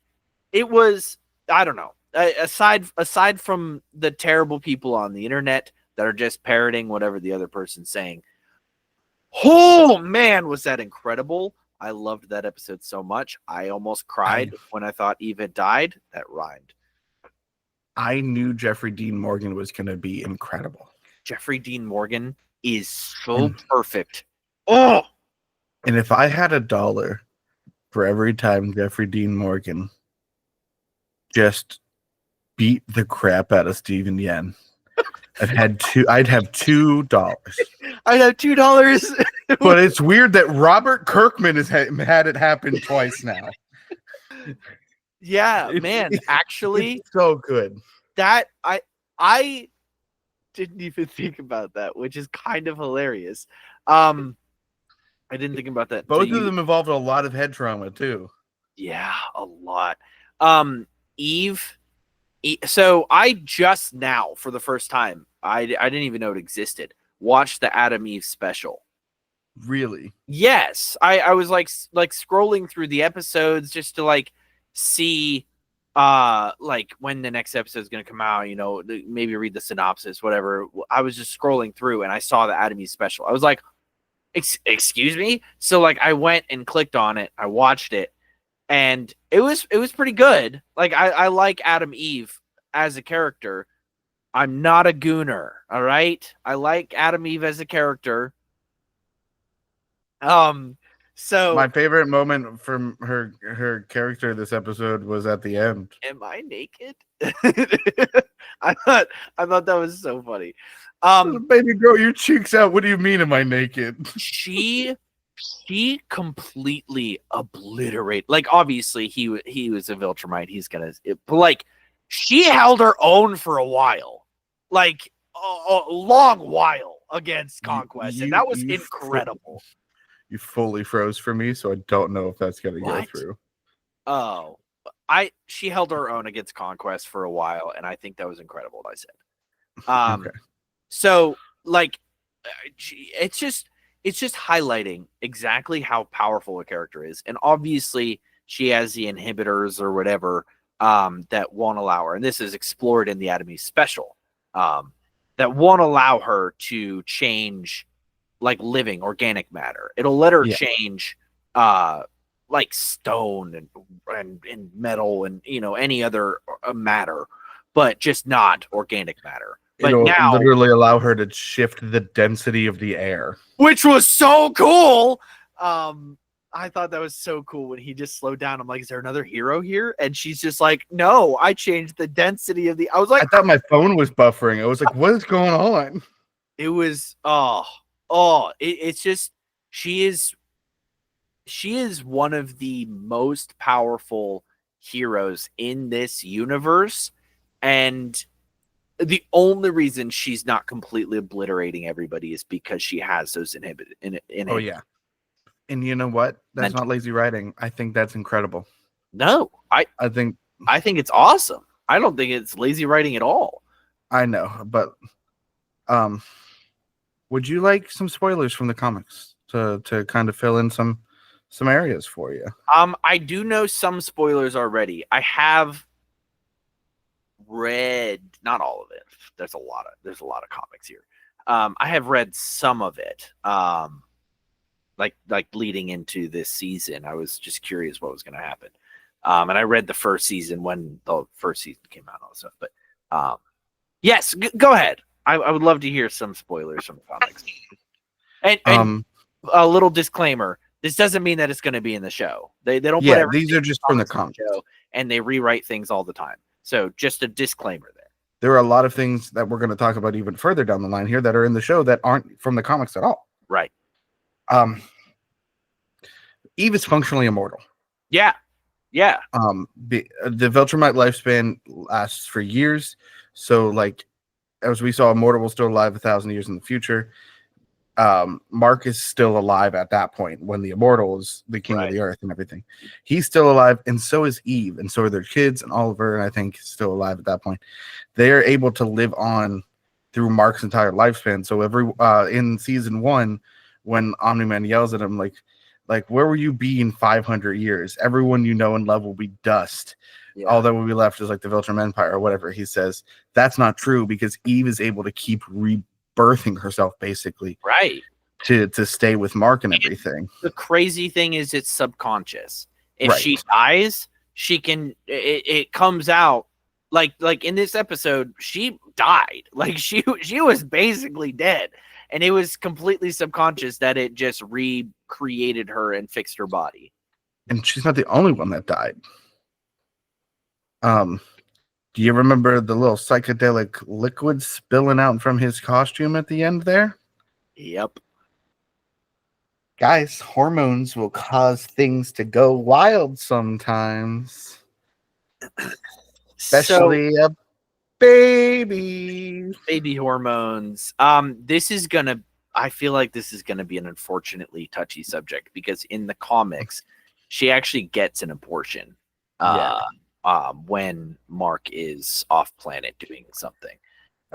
it was, I don't know, aside from the terrible people on the internet that are just parroting whatever the other person's saying. Oh man, was that incredible. I loved that episode so much. I almost cried when I thought Eve had died. That rhymed. I knew Jeffrey Dean Morgan was going to be incredible. Jeffrey Dean Morgan is so perfect. Oh! And if I had $1 for every time Jeffrey Dean Morgan just beat the crap out of Steven Yeun, I'd have $2. I'd have $2. But it's weird that Robert Kirkman has had it happen twice now. Yeah, man. Actually, it's so good. That I didn't even think about that, which is kind of hilarious. I didn't think about that. Both of them involved a lot of head trauma too. Yeah, a lot. Eve. So I just now, for the first time, I didn't even know it existed, watched the Adam Eve special. Really? Yes. I was like scrolling through the episodes just to like see like when the next episode is going to come out, you know, maybe read the synopsis, whatever. I was just scrolling through and I saw the Adam Eve special. I was like, excuse me? So like I went and clicked on it. I watched it and it was pretty good. Like I like Adam Eve as a character. I'm not a gooner. All right. I like Adam Eve as a character. So my favorite moment from her character this episode was at the end. Am I naked? I thought that was so funny. Baby girl, your cheeks out. What do you mean, am I naked? She completely obliterated. Like obviously he was a Viltrumite. He's gonna. But like she held her own for a while, like a long while against Conquest, and that was incredible. You fully froze for me, so I don't know if that's going to go through. Oh, she held her own against Conquest for a while, and I think that was incredible. What I said. Okay. So like, it's just highlighting exactly how powerful a character is, and obviously she has the inhibitors or whatever that won't allow her, and this is explored in the Adam Eve special, that won't allow her to change. Like living organic matter. It'll let her change like stone and metal and you know any other matter, but just not organic matter. But it'll now literally allow her to shift the density of the air. Which was so cool. I thought that was so cool when he just slowed down. I'm like, is there another hero here? And she's just like, no, I changed the density of the I was like, I thought my phone was buffering. I was like, what is going on? It was it's just she is one of the most powerful heroes in this universe, and the only reason she's not completely obliterating everybody is because she has those inhibited. Oh yeah, and you know what? That's not lazy writing. I think that's incredible. No, I think it's awesome. I don't think it's lazy writing at all. I know, but would you like some spoilers from the comics to kind of fill in some areas for you? I do know some spoilers already. I have read not all of it. There's a lot of comics here. I have read some of it. Like leading into this season, I was just curious what was going to happen. And I read the first season when the first season came out and all that stuff. But yes, go ahead. I would love to hear some spoilers from the comics. And a little disclaimer: this doesn't mean that it's going to be in the show. They don't. Yeah, these are just from the comics, and they rewrite things all the time. So just a disclaimer there. There are a lot of things that we're going to talk about even further down the line here that are in the show that aren't from the comics at all. Right. Eve is functionally immortal. Yeah. Yeah. The Viltrumite lifespan lasts for years. So like, as we saw, Immortal was still alive 1,000 years in the future. Mark is still alive at that point when the Immortal is the king of the earth and everything. He's still alive, and so is Eve, and so are their kids, and Oliver, and I think still alive at that point. They are able to live on through Mark's entire lifespan. So in season 1, when Omni-Man yells at him, like where will you be in 500 years? Everyone you know and love will be dust. Yeah. All that will be left is like the Viltrum Empire or whatever. He says that's not true because Eve is able to keep rebirthing herself, basically. Right. to stay with Mark and everything. The crazy thing is it's subconscious. If Right. she dies, she can it comes out like in this episode, she died. Like she was basically dead. And it was completely subconscious that it just recreated her and fixed her body. And she's not the only one that died. Do you remember the little psychedelic liquid spilling out from his costume at the end there? Yep. Guys, hormones will cause things to go wild sometimes. Especially a baby. Baby hormones. This is gonna I feel like this is gonna be an unfortunately touchy subject because in the comics, she actually gets an abortion. When Mark is off planet doing something.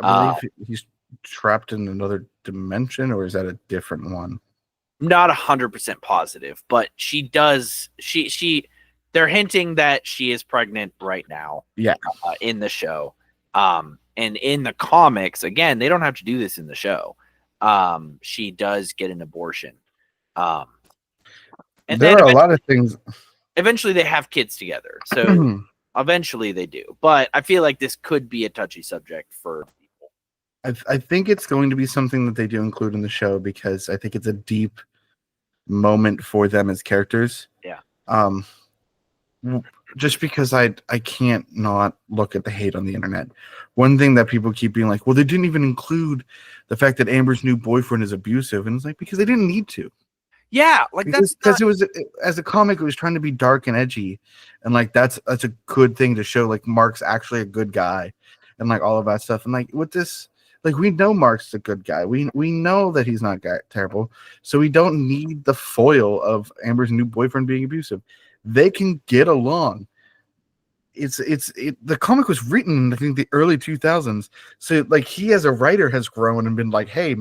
I believe he's trapped in another dimension, or is that a different one? Not 100% positive, but she does. They're hinting that she is pregnant right now. Yeah. In the show, and in the comics, again, they don't have to do this in the show. She does get an abortion. And there are a lot of things. Eventually, they have kids together, so eventually they do. But I feel like this could be a touchy subject for people. I think it's going to be something that they do include in the show because I think it's a deep moment for them as characters. Yeah. Just because I can't not look at the hate on the internet. One thing that people keep being like, well, they didn't even include the fact that Amber's new boyfriend is abusive, and it's like because they didn't need to. Yeah, like because it was as a comic, it was trying to be dark and edgy, and like that's a good thing to show. Like Mark's actually a good guy, and like all of that stuff. And like with this, like we know Mark's a good guy. We know that he's not terrible, so we don't need the foil of Amber's new boyfriend being abusive. They can get along. The comic was written in I think the early 2000s, so like he as a writer has grown and been like, hey,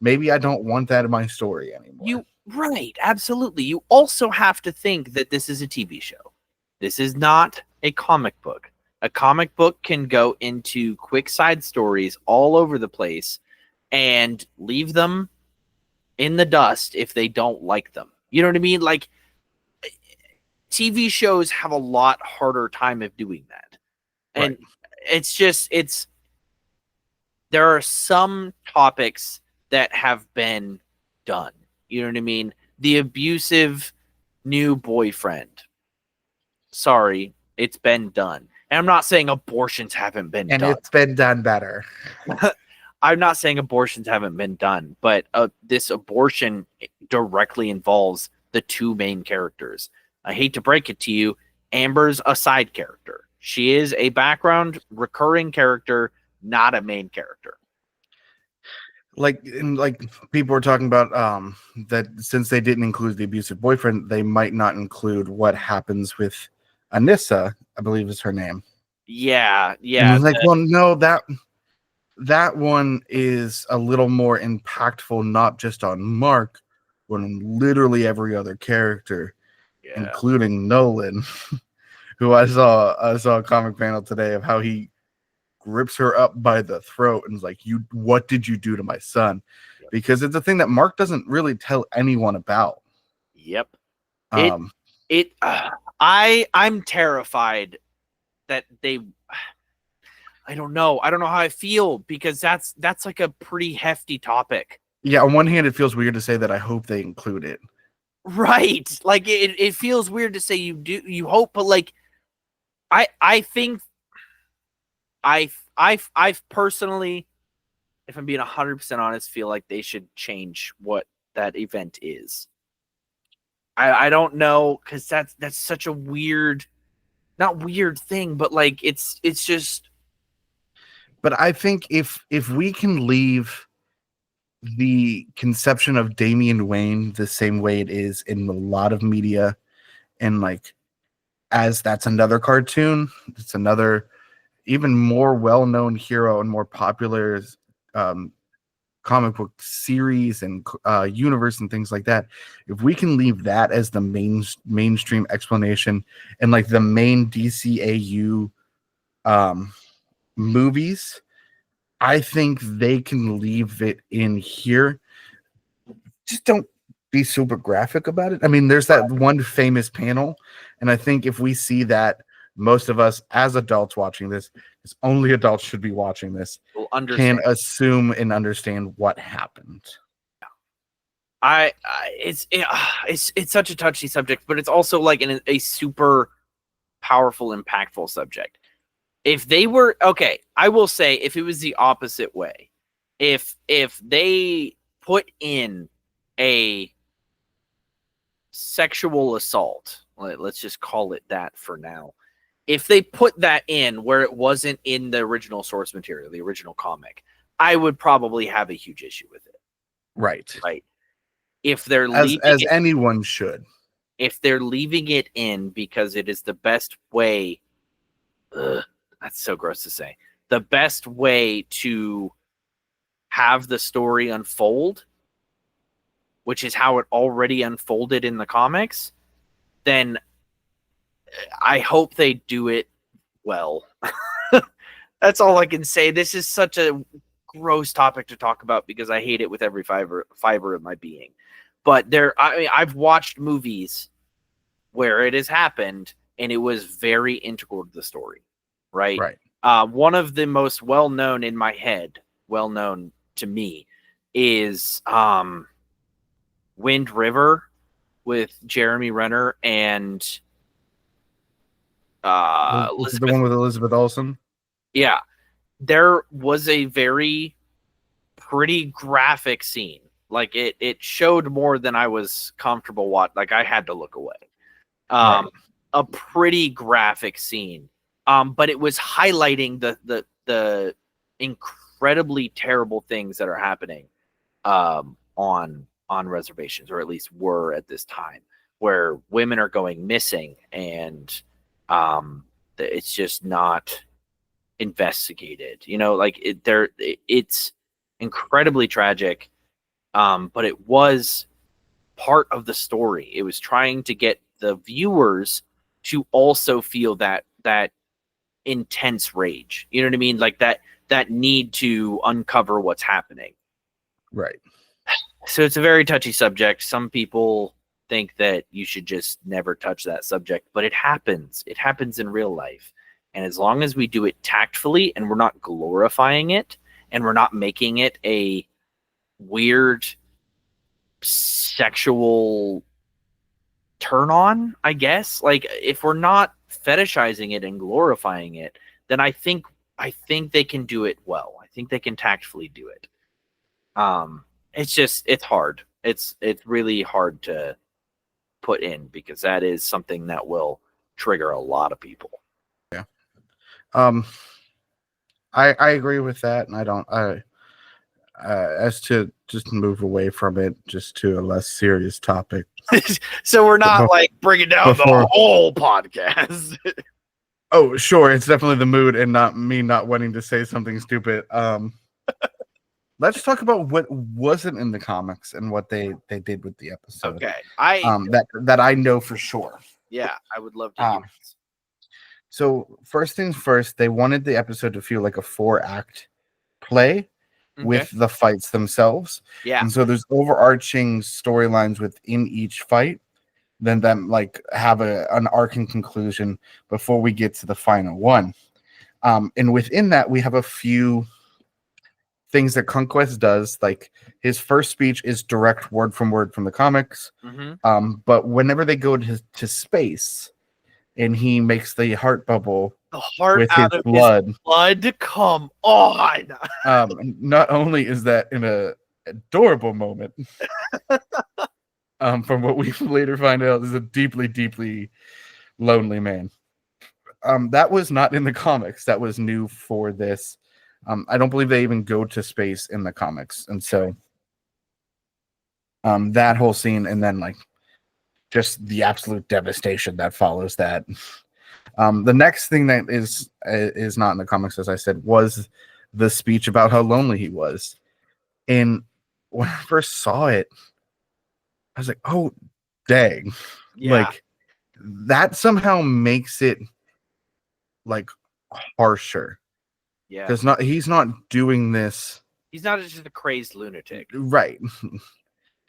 maybe I don't want that in my story anymore. Right, absolutely. You also have to think that this is a TV show. This is not a comic book. A comic book can go into quick side stories all over the place and leave them in the dust if they don't like them. You know what I mean? Like TV shows have a lot harder time of doing that. And it's there are some topics that have been done. You know what I mean? The abusive new boyfriend. Sorry, it's been done. And I'm not saying abortions haven't been done. And it's been done better. I'm not saying abortions haven't been done, but this abortion directly involves the two main characters. I hate to break it to you, Amber's a side character. She is a background recurring character, not a main character. Like people were talking about that since they didn't include the abusive boyfriend, they might not include what happens with Anissa, I believe is her name. Yeah. And like, well, no, that one is a little more impactful, not just on Mark, but on literally every other character, including Nolan, who I saw a comic panel today of how he grips her up by the throat and is like, what did you do to my son? Yep. Because it's a thing that Mark doesn't really tell anyone about. Yep. I'm terrified that I don't know how I feel because that's like a pretty hefty topic. Yeah, on one hand it feels weird to say that I hope they include it. Right. Like it feels weird to say you hope, but like I think I've personally, if I'm being 100% honest, feel like they should change what that event is. I don't know, because that's such a weird, not weird thing, but like it's just. But I think if we can leave the conception of Damian Wayne the same way it is in a lot of media, and like as that's another cartoon, it's another even more well-known hero and more popular comic book series and universe and things like that. If we can leave that as the mainstream explanation and like the main DCAU movies, I think they can leave it in here just don't be super graphic about it. I mean, there's that one famous panel, and I think if we see that, most of us as adults watching this, because only adults should be watching this, We'll can understand. assume and understand what happened. It's such a touchy subject, but it's also like a super powerful, impactful subject. If they were okay, I will say if it was the opposite way, if they put in a sexual assault, let's just call it that for now. If they put that in where it wasn't in the original source material, the original comic, I would probably have a huge issue with it. Right. Right. If they're as anyone should. If they're leaving it in because it is the best way, that's so gross to say, the best way to have the story unfold, which is how it already unfolded in the comics, then I hope they do it well. That's all I can say. This is such a gross topic to talk about because I hate it with every fiber of my being. But I've watched movies where it has happened and it was very integral to the story, right? Right. One of the most well-known in my head, well-known to me, is Wind River with Jeremy Renner and Elizabeth. The one with Elizabeth Olsen? Yeah. There was a very pretty graphic scene. Like it showed more than I was comfortable watching. Like I had to look away. Right. A pretty graphic scene. But it was highlighting the incredibly terrible things that are happening on reservations, or at least were at this time, where women are going missing and it's just not investigated. Like it's incredibly tragic. But it was part of the story. It was trying to get the viewers to also feel that intense rage. You know what I mean? Like that need to uncover what's happening. Right. So it's a very touchy subject. Some people think that you should just never touch that subject, but it happens. It happens in real life. And as long as we do it tactfully and we're not glorifying it and we're not making it a weird sexual turn on, I guess, like if we're not fetishizing it and glorifying it, then I think they can do it well. I think they can tactfully do it. It's hard. It's really hard to put in because that is something that will trigger a lot of people. Yeah. I agree with that, and I don't as to just move away from it just to a less serious topic. So we're not like bringing down the whole podcast. Oh, sure. It's definitely the mood and not me not wanting to say something stupid. Let's talk about what wasn't in the comics and what they did with the episode. Okay. That I know for sure. Yeah, I would love to hear this. So first things first, they wanted the episode to feel like a 4-act play with the fights themselves. Yeah. And so there's overarching storylines within each fight, then them like have an arc and conclusion before we get to the final one. And within that, we have a few things that Conquest does. Like his first speech is direct word from the comics. But whenever they go to space and he makes the heart bubble, the heart with out his of blood. His blood, come on. Not only is that in a adorable moment, from what we later find out is a deeply, deeply lonely man. That was not in the comics. That was new for this. I don't believe they even go to space in the comics. And so that whole scene, and then like just the absolute devastation that follows that. The next thing that is not in the comics, as I said, was the speech about how lonely he was. And when I first saw it, I was like, oh, dang. Yeah. Like, that somehow makes it, like, harsher. Yeah. Because he's not doing this. He's not just a crazed lunatic. Right.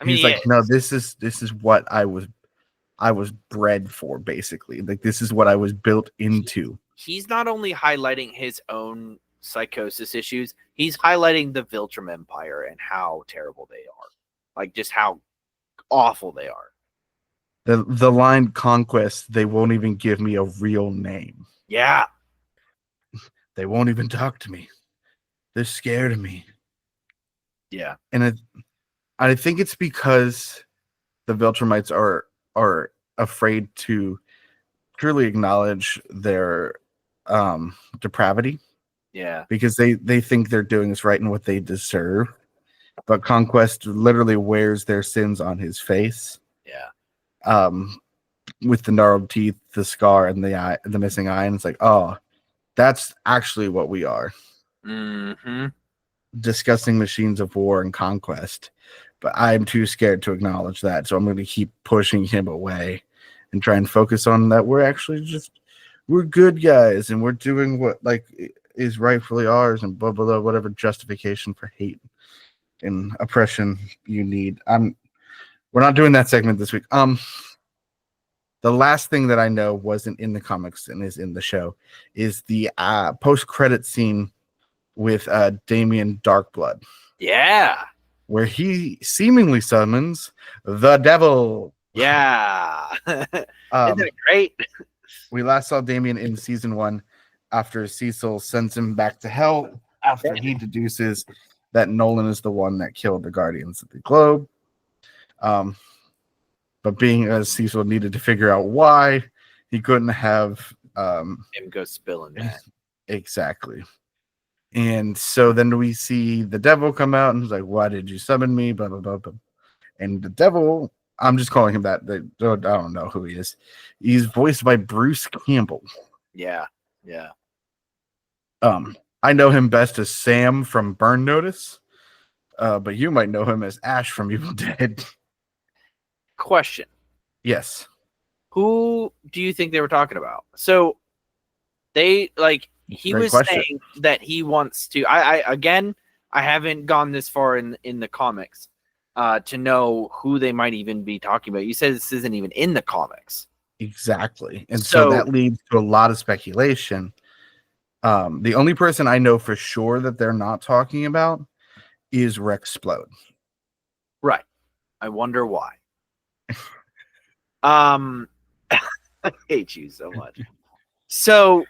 I mean, He's like, no, this is what I was bred for, basically. Like, this is what I was built into. He's not only highlighting his own psychosis issues, he's highlighting the Viltrum Empire and how terrible they are. Like, just how awful they are. The line Conquest, they won't even give me a real name. Yeah. They won't even talk to me. They're scared of me. Yeah. And I think it's because the Viltrumites are afraid to truly acknowledge their depravity. Yeah. Because they think they're doing this right and what they deserve. But Conquest literally wears their sins on his face. Yeah. With the gnarled teeth, the scar, and the eye, the missing eye, and it's like, oh, that's actually what we are. Mm-hmm. Disgusting machines of war and conquest. But I'm too scared to acknowledge that, so I'm going to keep pushing him away and try and focus on that we're good guys and we're doing what is rightfully ours and blah blah blah, whatever justification for hate and oppression you need. We're not doing that segment this week. The last thing that I know wasn't in the comics and is in the show is the post-credit scene with Damien Darkblood. Yeah. Where he seemingly summons the devil. Yeah. Isn't that great? We last saw Damien in season 1 after Cecil sends him back to hell after he deduces that Nolan is the one that killed the Guardians of the Globe. But being as Cecil needed to figure out why, he couldn't have him go spilling that. Exactly. And so then we see the devil come out and he's like, why did you summon me? Blah, blah, blah, blah. And the devil, I'm just calling him that. I don't know who he is. He's voiced by Bruce Campbell. Yeah. Yeah. I know him best as Sam from Burn Notice. But you might know him as Ash from Evil Dead. Question. Yes. Who do you think they were talking about? So they he Great was question. saying that he wants to. I haven't gone this far in the comics to know who they might even be talking about. You said this isn't even in the comics. Exactly. And so that leads to a lot of speculation. The only person I know for sure that they're not talking about is Rexplode. Right. I wonder why. I hate you so much. So,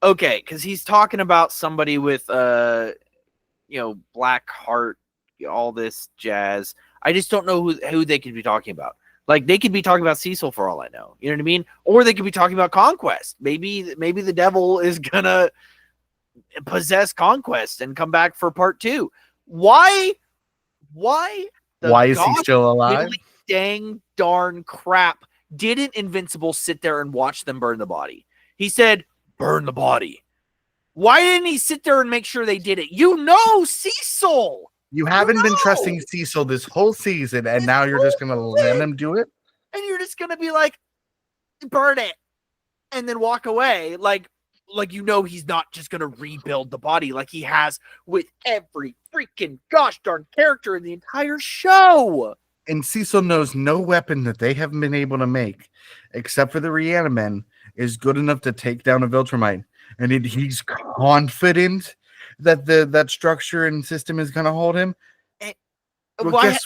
okay, because he's talking about somebody with black heart, all this jazz. I just don't know who they could be talking about. Like, they could be talking about Cecil for all I know. You know what I mean? Or they could be talking about Conquest. Maybe the devil is gonna possess Conquest and come back for part 2. Why is he still alive? Dang darn crap. Didn't Invincible sit there and watch them burn the body? He said, burn the body. Why didn't he sit there and make sure they did it? Cecil. You haven't been trusting Cecil this whole season, and now you're just going to let him do it? And you're just going to be like, burn it, and then walk away. Like he's not just going to rebuild the body like he has with every freaking gosh darn character in the entire show. And Cecil knows no weapon that they haven't been able to make, except for the Reanimen, is good enough to take down a Viltrumite. And he's confident that that structure and system is going to hold him. Why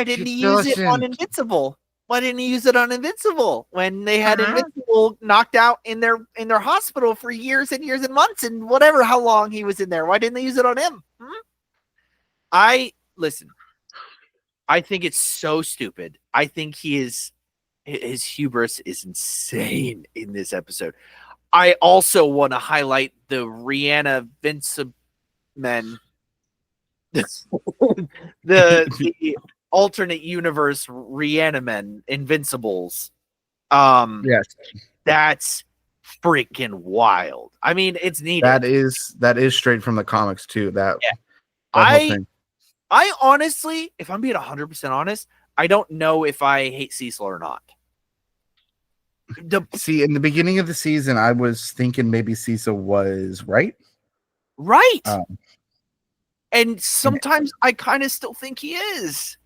didn't he use it on Invincible? Why didn't he use it on Invincible when they had Invincible knocked out in their hospital for years and years and months and whatever how long he was in there? Why didn't they use it on him? Listen. I think it's so stupid. I think his hubris is insane in this episode. I also want to highlight the Rihanna Vincimen, the alternate universe Reanimen Invincibles. Yes, that's freaking wild. I mean, it's needed. That is straight from the comics too. That whole thing. I honestly, if I'm being 100% honest, I don't know if I hate Cecil or not. See, in the beginning of the season, I was thinking maybe Cecil was right. Right. And sometimes I kind of still think he is.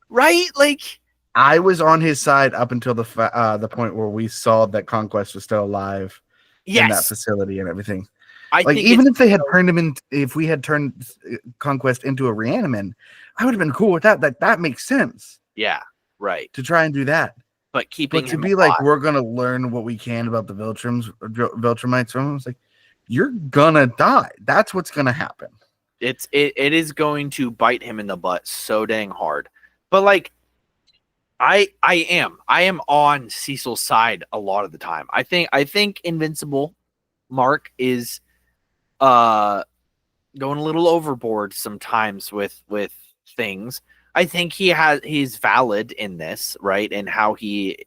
right? Like, I was on his side up until the point where we saw that Conquest was still alive in that yes, facility and everything. I Like, think it's even if they had turned him in, if we had turned Conquest into a Reaniman, I would have been cool with that. That makes sense yeah, right. to try and do that. But keeping But to him be like, alive, we're gonna learn what we can about the Viltrumites from him, it's like, you're gonna die. That's what's gonna happen. it is going to bite him in the butt so dang hard. But like, I am on Cecil's side a lot of the time. I think Invincible Mark is going a little overboard sometimes with things. I think he's valid in this, right? And how he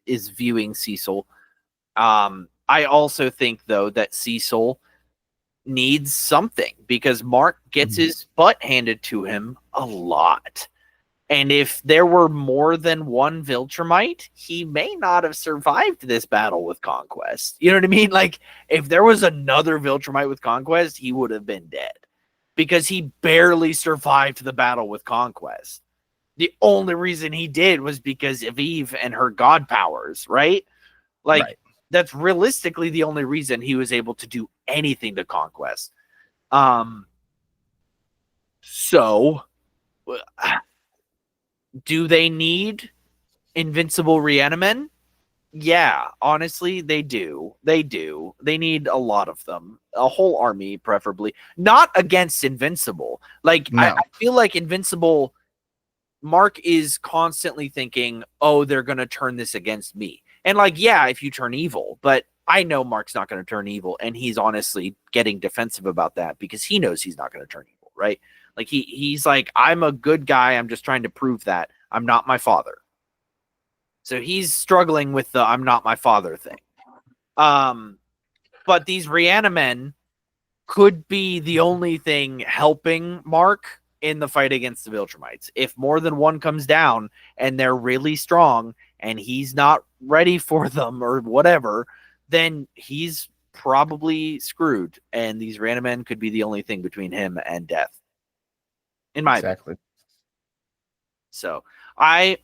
is viewing Cecil. I also think though that Cecil needs something because Mark gets his butt handed to him a lot. And if there were more than one Viltrumite, he may not have survived this battle with Conquest. You know what I mean? Like, if there was another Viltrumite with Conquest, he would have been dead because he barely survived the battle with Conquest. The only reason he did was because of Eve and her god powers, right? Like, Right. that's realistically the only reason he was able to do anything to Conquest. So do they need invincible Reanimen? Yeah, honestly, they do. They do. They need a lot of them. A whole army, preferably. Not against Invincible. Like, No. I feel like Invincible, Mark is constantly thinking, oh, they're going to turn this against me. And, like, yeah, if you turn evil, but I know Mark's not going to turn evil. And he's honestly getting defensive about that because he knows he's not going to turn evil, right? Like, he's like, I'm a good guy. I'm just trying to prove that I'm not my father. So he's struggling with the I'm not my father thing. But these Reanimen could be the only thing helping Mark in the fight against the Viltrumites. If more than one comes down and they're really strong and he's not ready for them or whatever, then he's probably screwed. And these Reanimen could be the only thing between him and death. In my Exactly. opinion. So I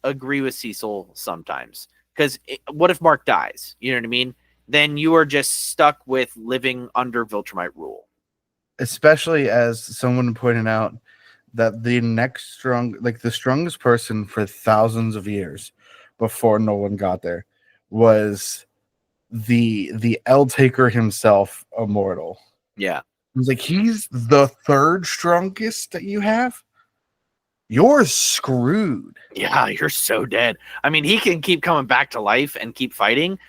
agree with Cecil sometimes because what if Mark dies? You know what I mean? Then you are just stuck with living under Viltrumite rule. Especially as someone pointed out that the the strongest person for thousands of years before Nolan got there was the L Taker himself, Immortal. Yeah. It was like, he's the third strongest that you have. You're screwed. Yeah, you're so dead. I mean, he can keep coming back to life and keep fighting,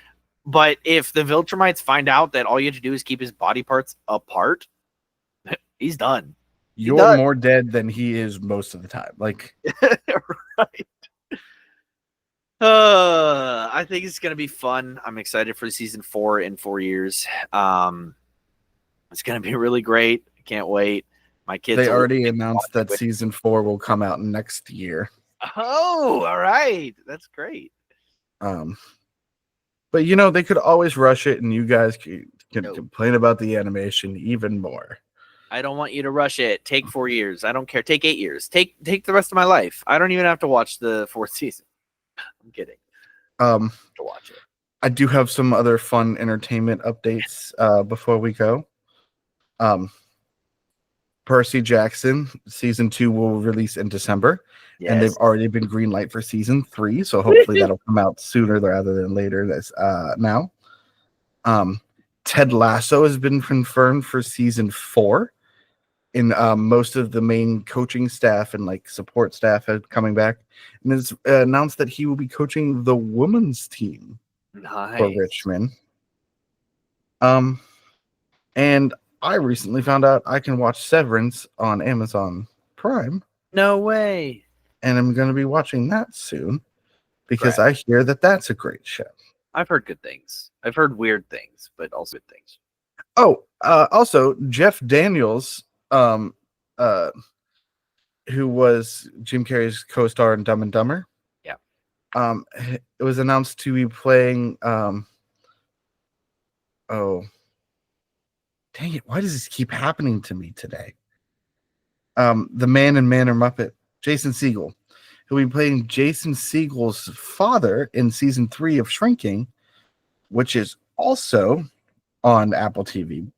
but if the Viltrumites find out that all you have to do is keep his body parts apart, he's done. You're more dead than he is most of the time. Like, right. I think it's gonna be fun. I'm excited for season 4 in 4 years. It's gonna be really great. I can't wait. My kids. They already announced that season 4 will come out next year. Oh, all right. That's great. But you know, they could always rush it, and you guys can complain about the animation even more. I don't want you to rush it. Take 4 years. I don't care. Take 8 years. Take the rest of my life. I don't even have to watch the 4th season. I'm kidding. To watch it. I do have some other fun entertainment updates before we go. Percy Jackson season 2 will release in December, and they've already been greenlight for season 3, so hopefully that'll come out sooner rather than later. That's now. Ted Lasso has been confirmed for season 4, and most of the main coaching staff and like support staff are coming back, and it's announced that he will be coaching the women's team for Richmond. And I recently found out I can watch Severance on Amazon Prime. No way. And I'm going to be watching that soon because I hear that that's a great show. I've heard good things. I've heard weird things, but also good things. Oh, also Jeff Daniels, who was Jim Carrey's co-star in Dumb and Dumber. Yeah. It was announced to be playing dang it, why does this keep happening to me today? the Man and Manor Muppet, Jason Segel, who will be playing Jason Segel's father in season 3 of Shrinking, which is also on Apple TV.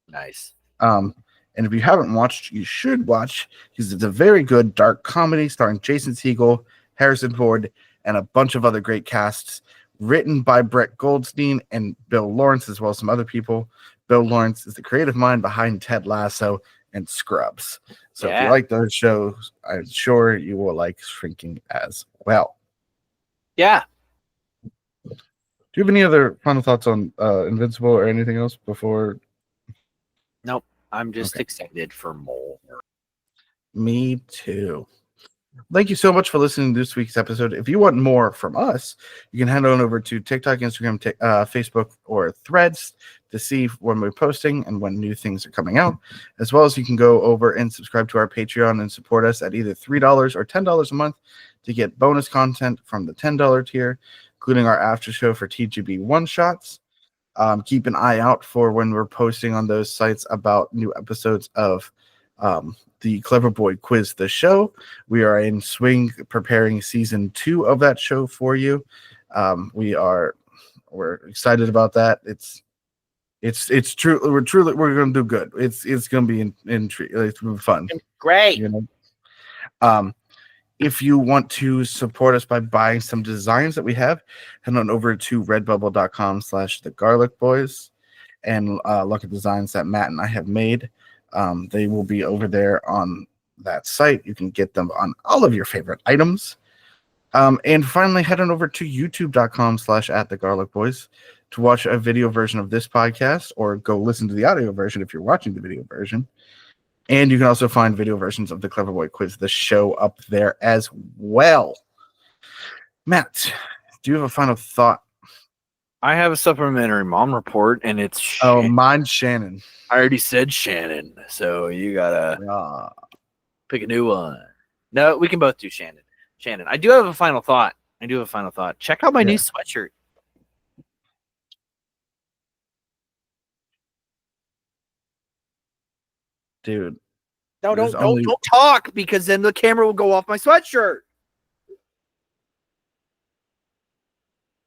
Nice. And if you haven't watched, you should watch, because it's a very good dark comedy starring Jason Segel, Harrison Ford, and a bunch of other great casts, written by Brett Goldstein and Bill Lawrence, as well as some other people. Bill Lawrence is the creative mind behind Ted Lasso and Scrubs. So if you like those shows, I'm sure you will like Shrinking as well. Yeah. Do you have any other final thoughts on Invincible or anything else before? Nope. I'm just excited for more. Me too. Thank you so much for listening to this week's episode. If you want more from us, you can head on over to TikTok, Instagram, Facebook, or Threads to see when we're posting and when new things are coming out. As well as you can go over and subscribe to our Patreon and support us at either $3 or $10 a month to get bonus content from the $10 tier, including our after show for TGB One Shots. Keep an eye out for when we're posting on those sites about new episodes of the Clever Boy Quiz, the show. We are in swing preparing season 2 of that show for you. We're excited about that. It's true. We're going to do good. It's going to be it's fun. Great. You know. If you want to support us by buying some designs that we have, head on over to redbubble.com/thegarlicboys and look at designs that Matt and I have made. They will be over there on that site. You can get them on all of your favorite items. And finally, head on over to youtube.com/@thegarlicboys to watch a video version of this podcast, or go listen to the audio version if you're watching the video version. And you can also find video versions of the Clever Boy Quiz, the show, up there as well. Matt, do you have a final thought? I have a supplementary mom report, and it's mine's Shannon. I already said Shannon, so you gotta pick a new one. No, we can both do Shannon. I do have a final thought. Check out my new sweatshirt. Dude. No, don't talk, because then the camera will go off my sweatshirt.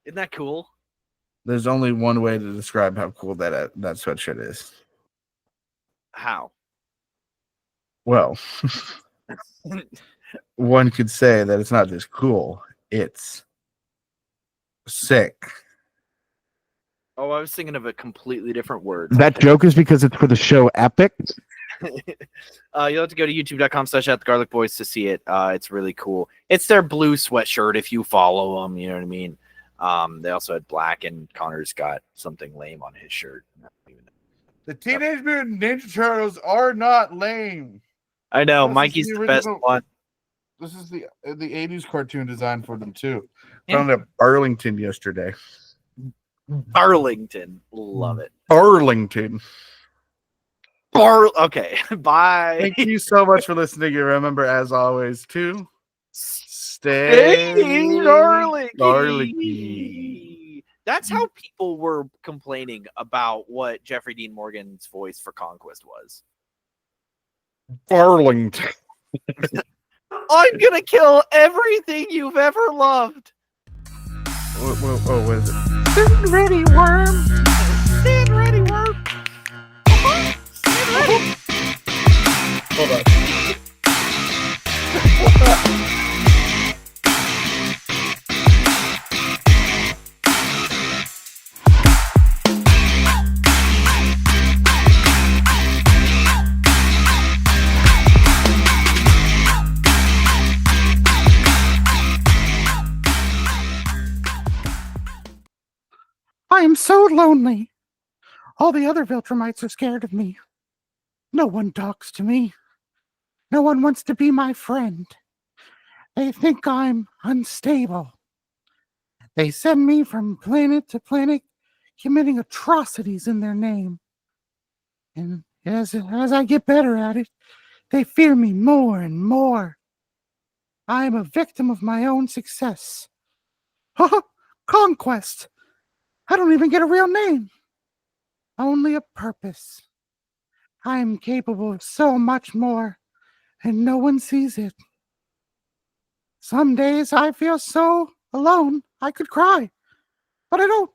Isn't that cool? There's only one way to describe how cool that sweatshirt is. How? Well, one could say that it's not just cool, it's sick. Oh, I was thinking of a completely different word. That joke is because it's for the show Epic. You'll have to go to youtube.com/@thegarlicboys to see it. It's really cool. It's their blue sweatshirt if you follow them, you know what I mean? They also had black, and Connor's got something lame on his shirt. The Teenage Mutant Ninja Turtles are not lame. I know, Mikey's the best one. This is the 80s cartoon design for them too. Found it at Burlington yesterday. Burlington. Love it. Burlington. Okay, bye. Thank you so much for listening. And remember, as always, to stay garlicky. That's how people were complaining about what Jeffrey Dean Morgan's voice for Conquest was. Burlington. I'm gonna kill everything you've ever loved. What is it? Stand ready, worm. Stand ready, worm. Stand ready. Hold on. I am so lonely. All the other Viltrumites are scared of me. No one talks to me. No one wants to be my friend. They think I'm unstable. They send me from planet to planet, committing atrocities in their name. And as I get better at it, they fear me more and more. I am a victim of my own success. Conquest! I don't even get a real name. Only a purpose. I am capable of so much more and no one sees it. Some days I feel so alone I could cry, but I don't.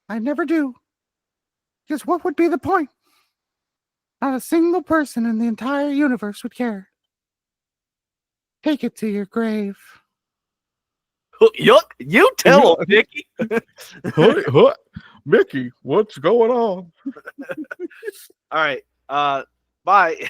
I never do. Because what would be the point? Not a single person in the entire universe would care. Take it to your grave. You tell him, Vicky. Mickey, what's going on? All right. Bye.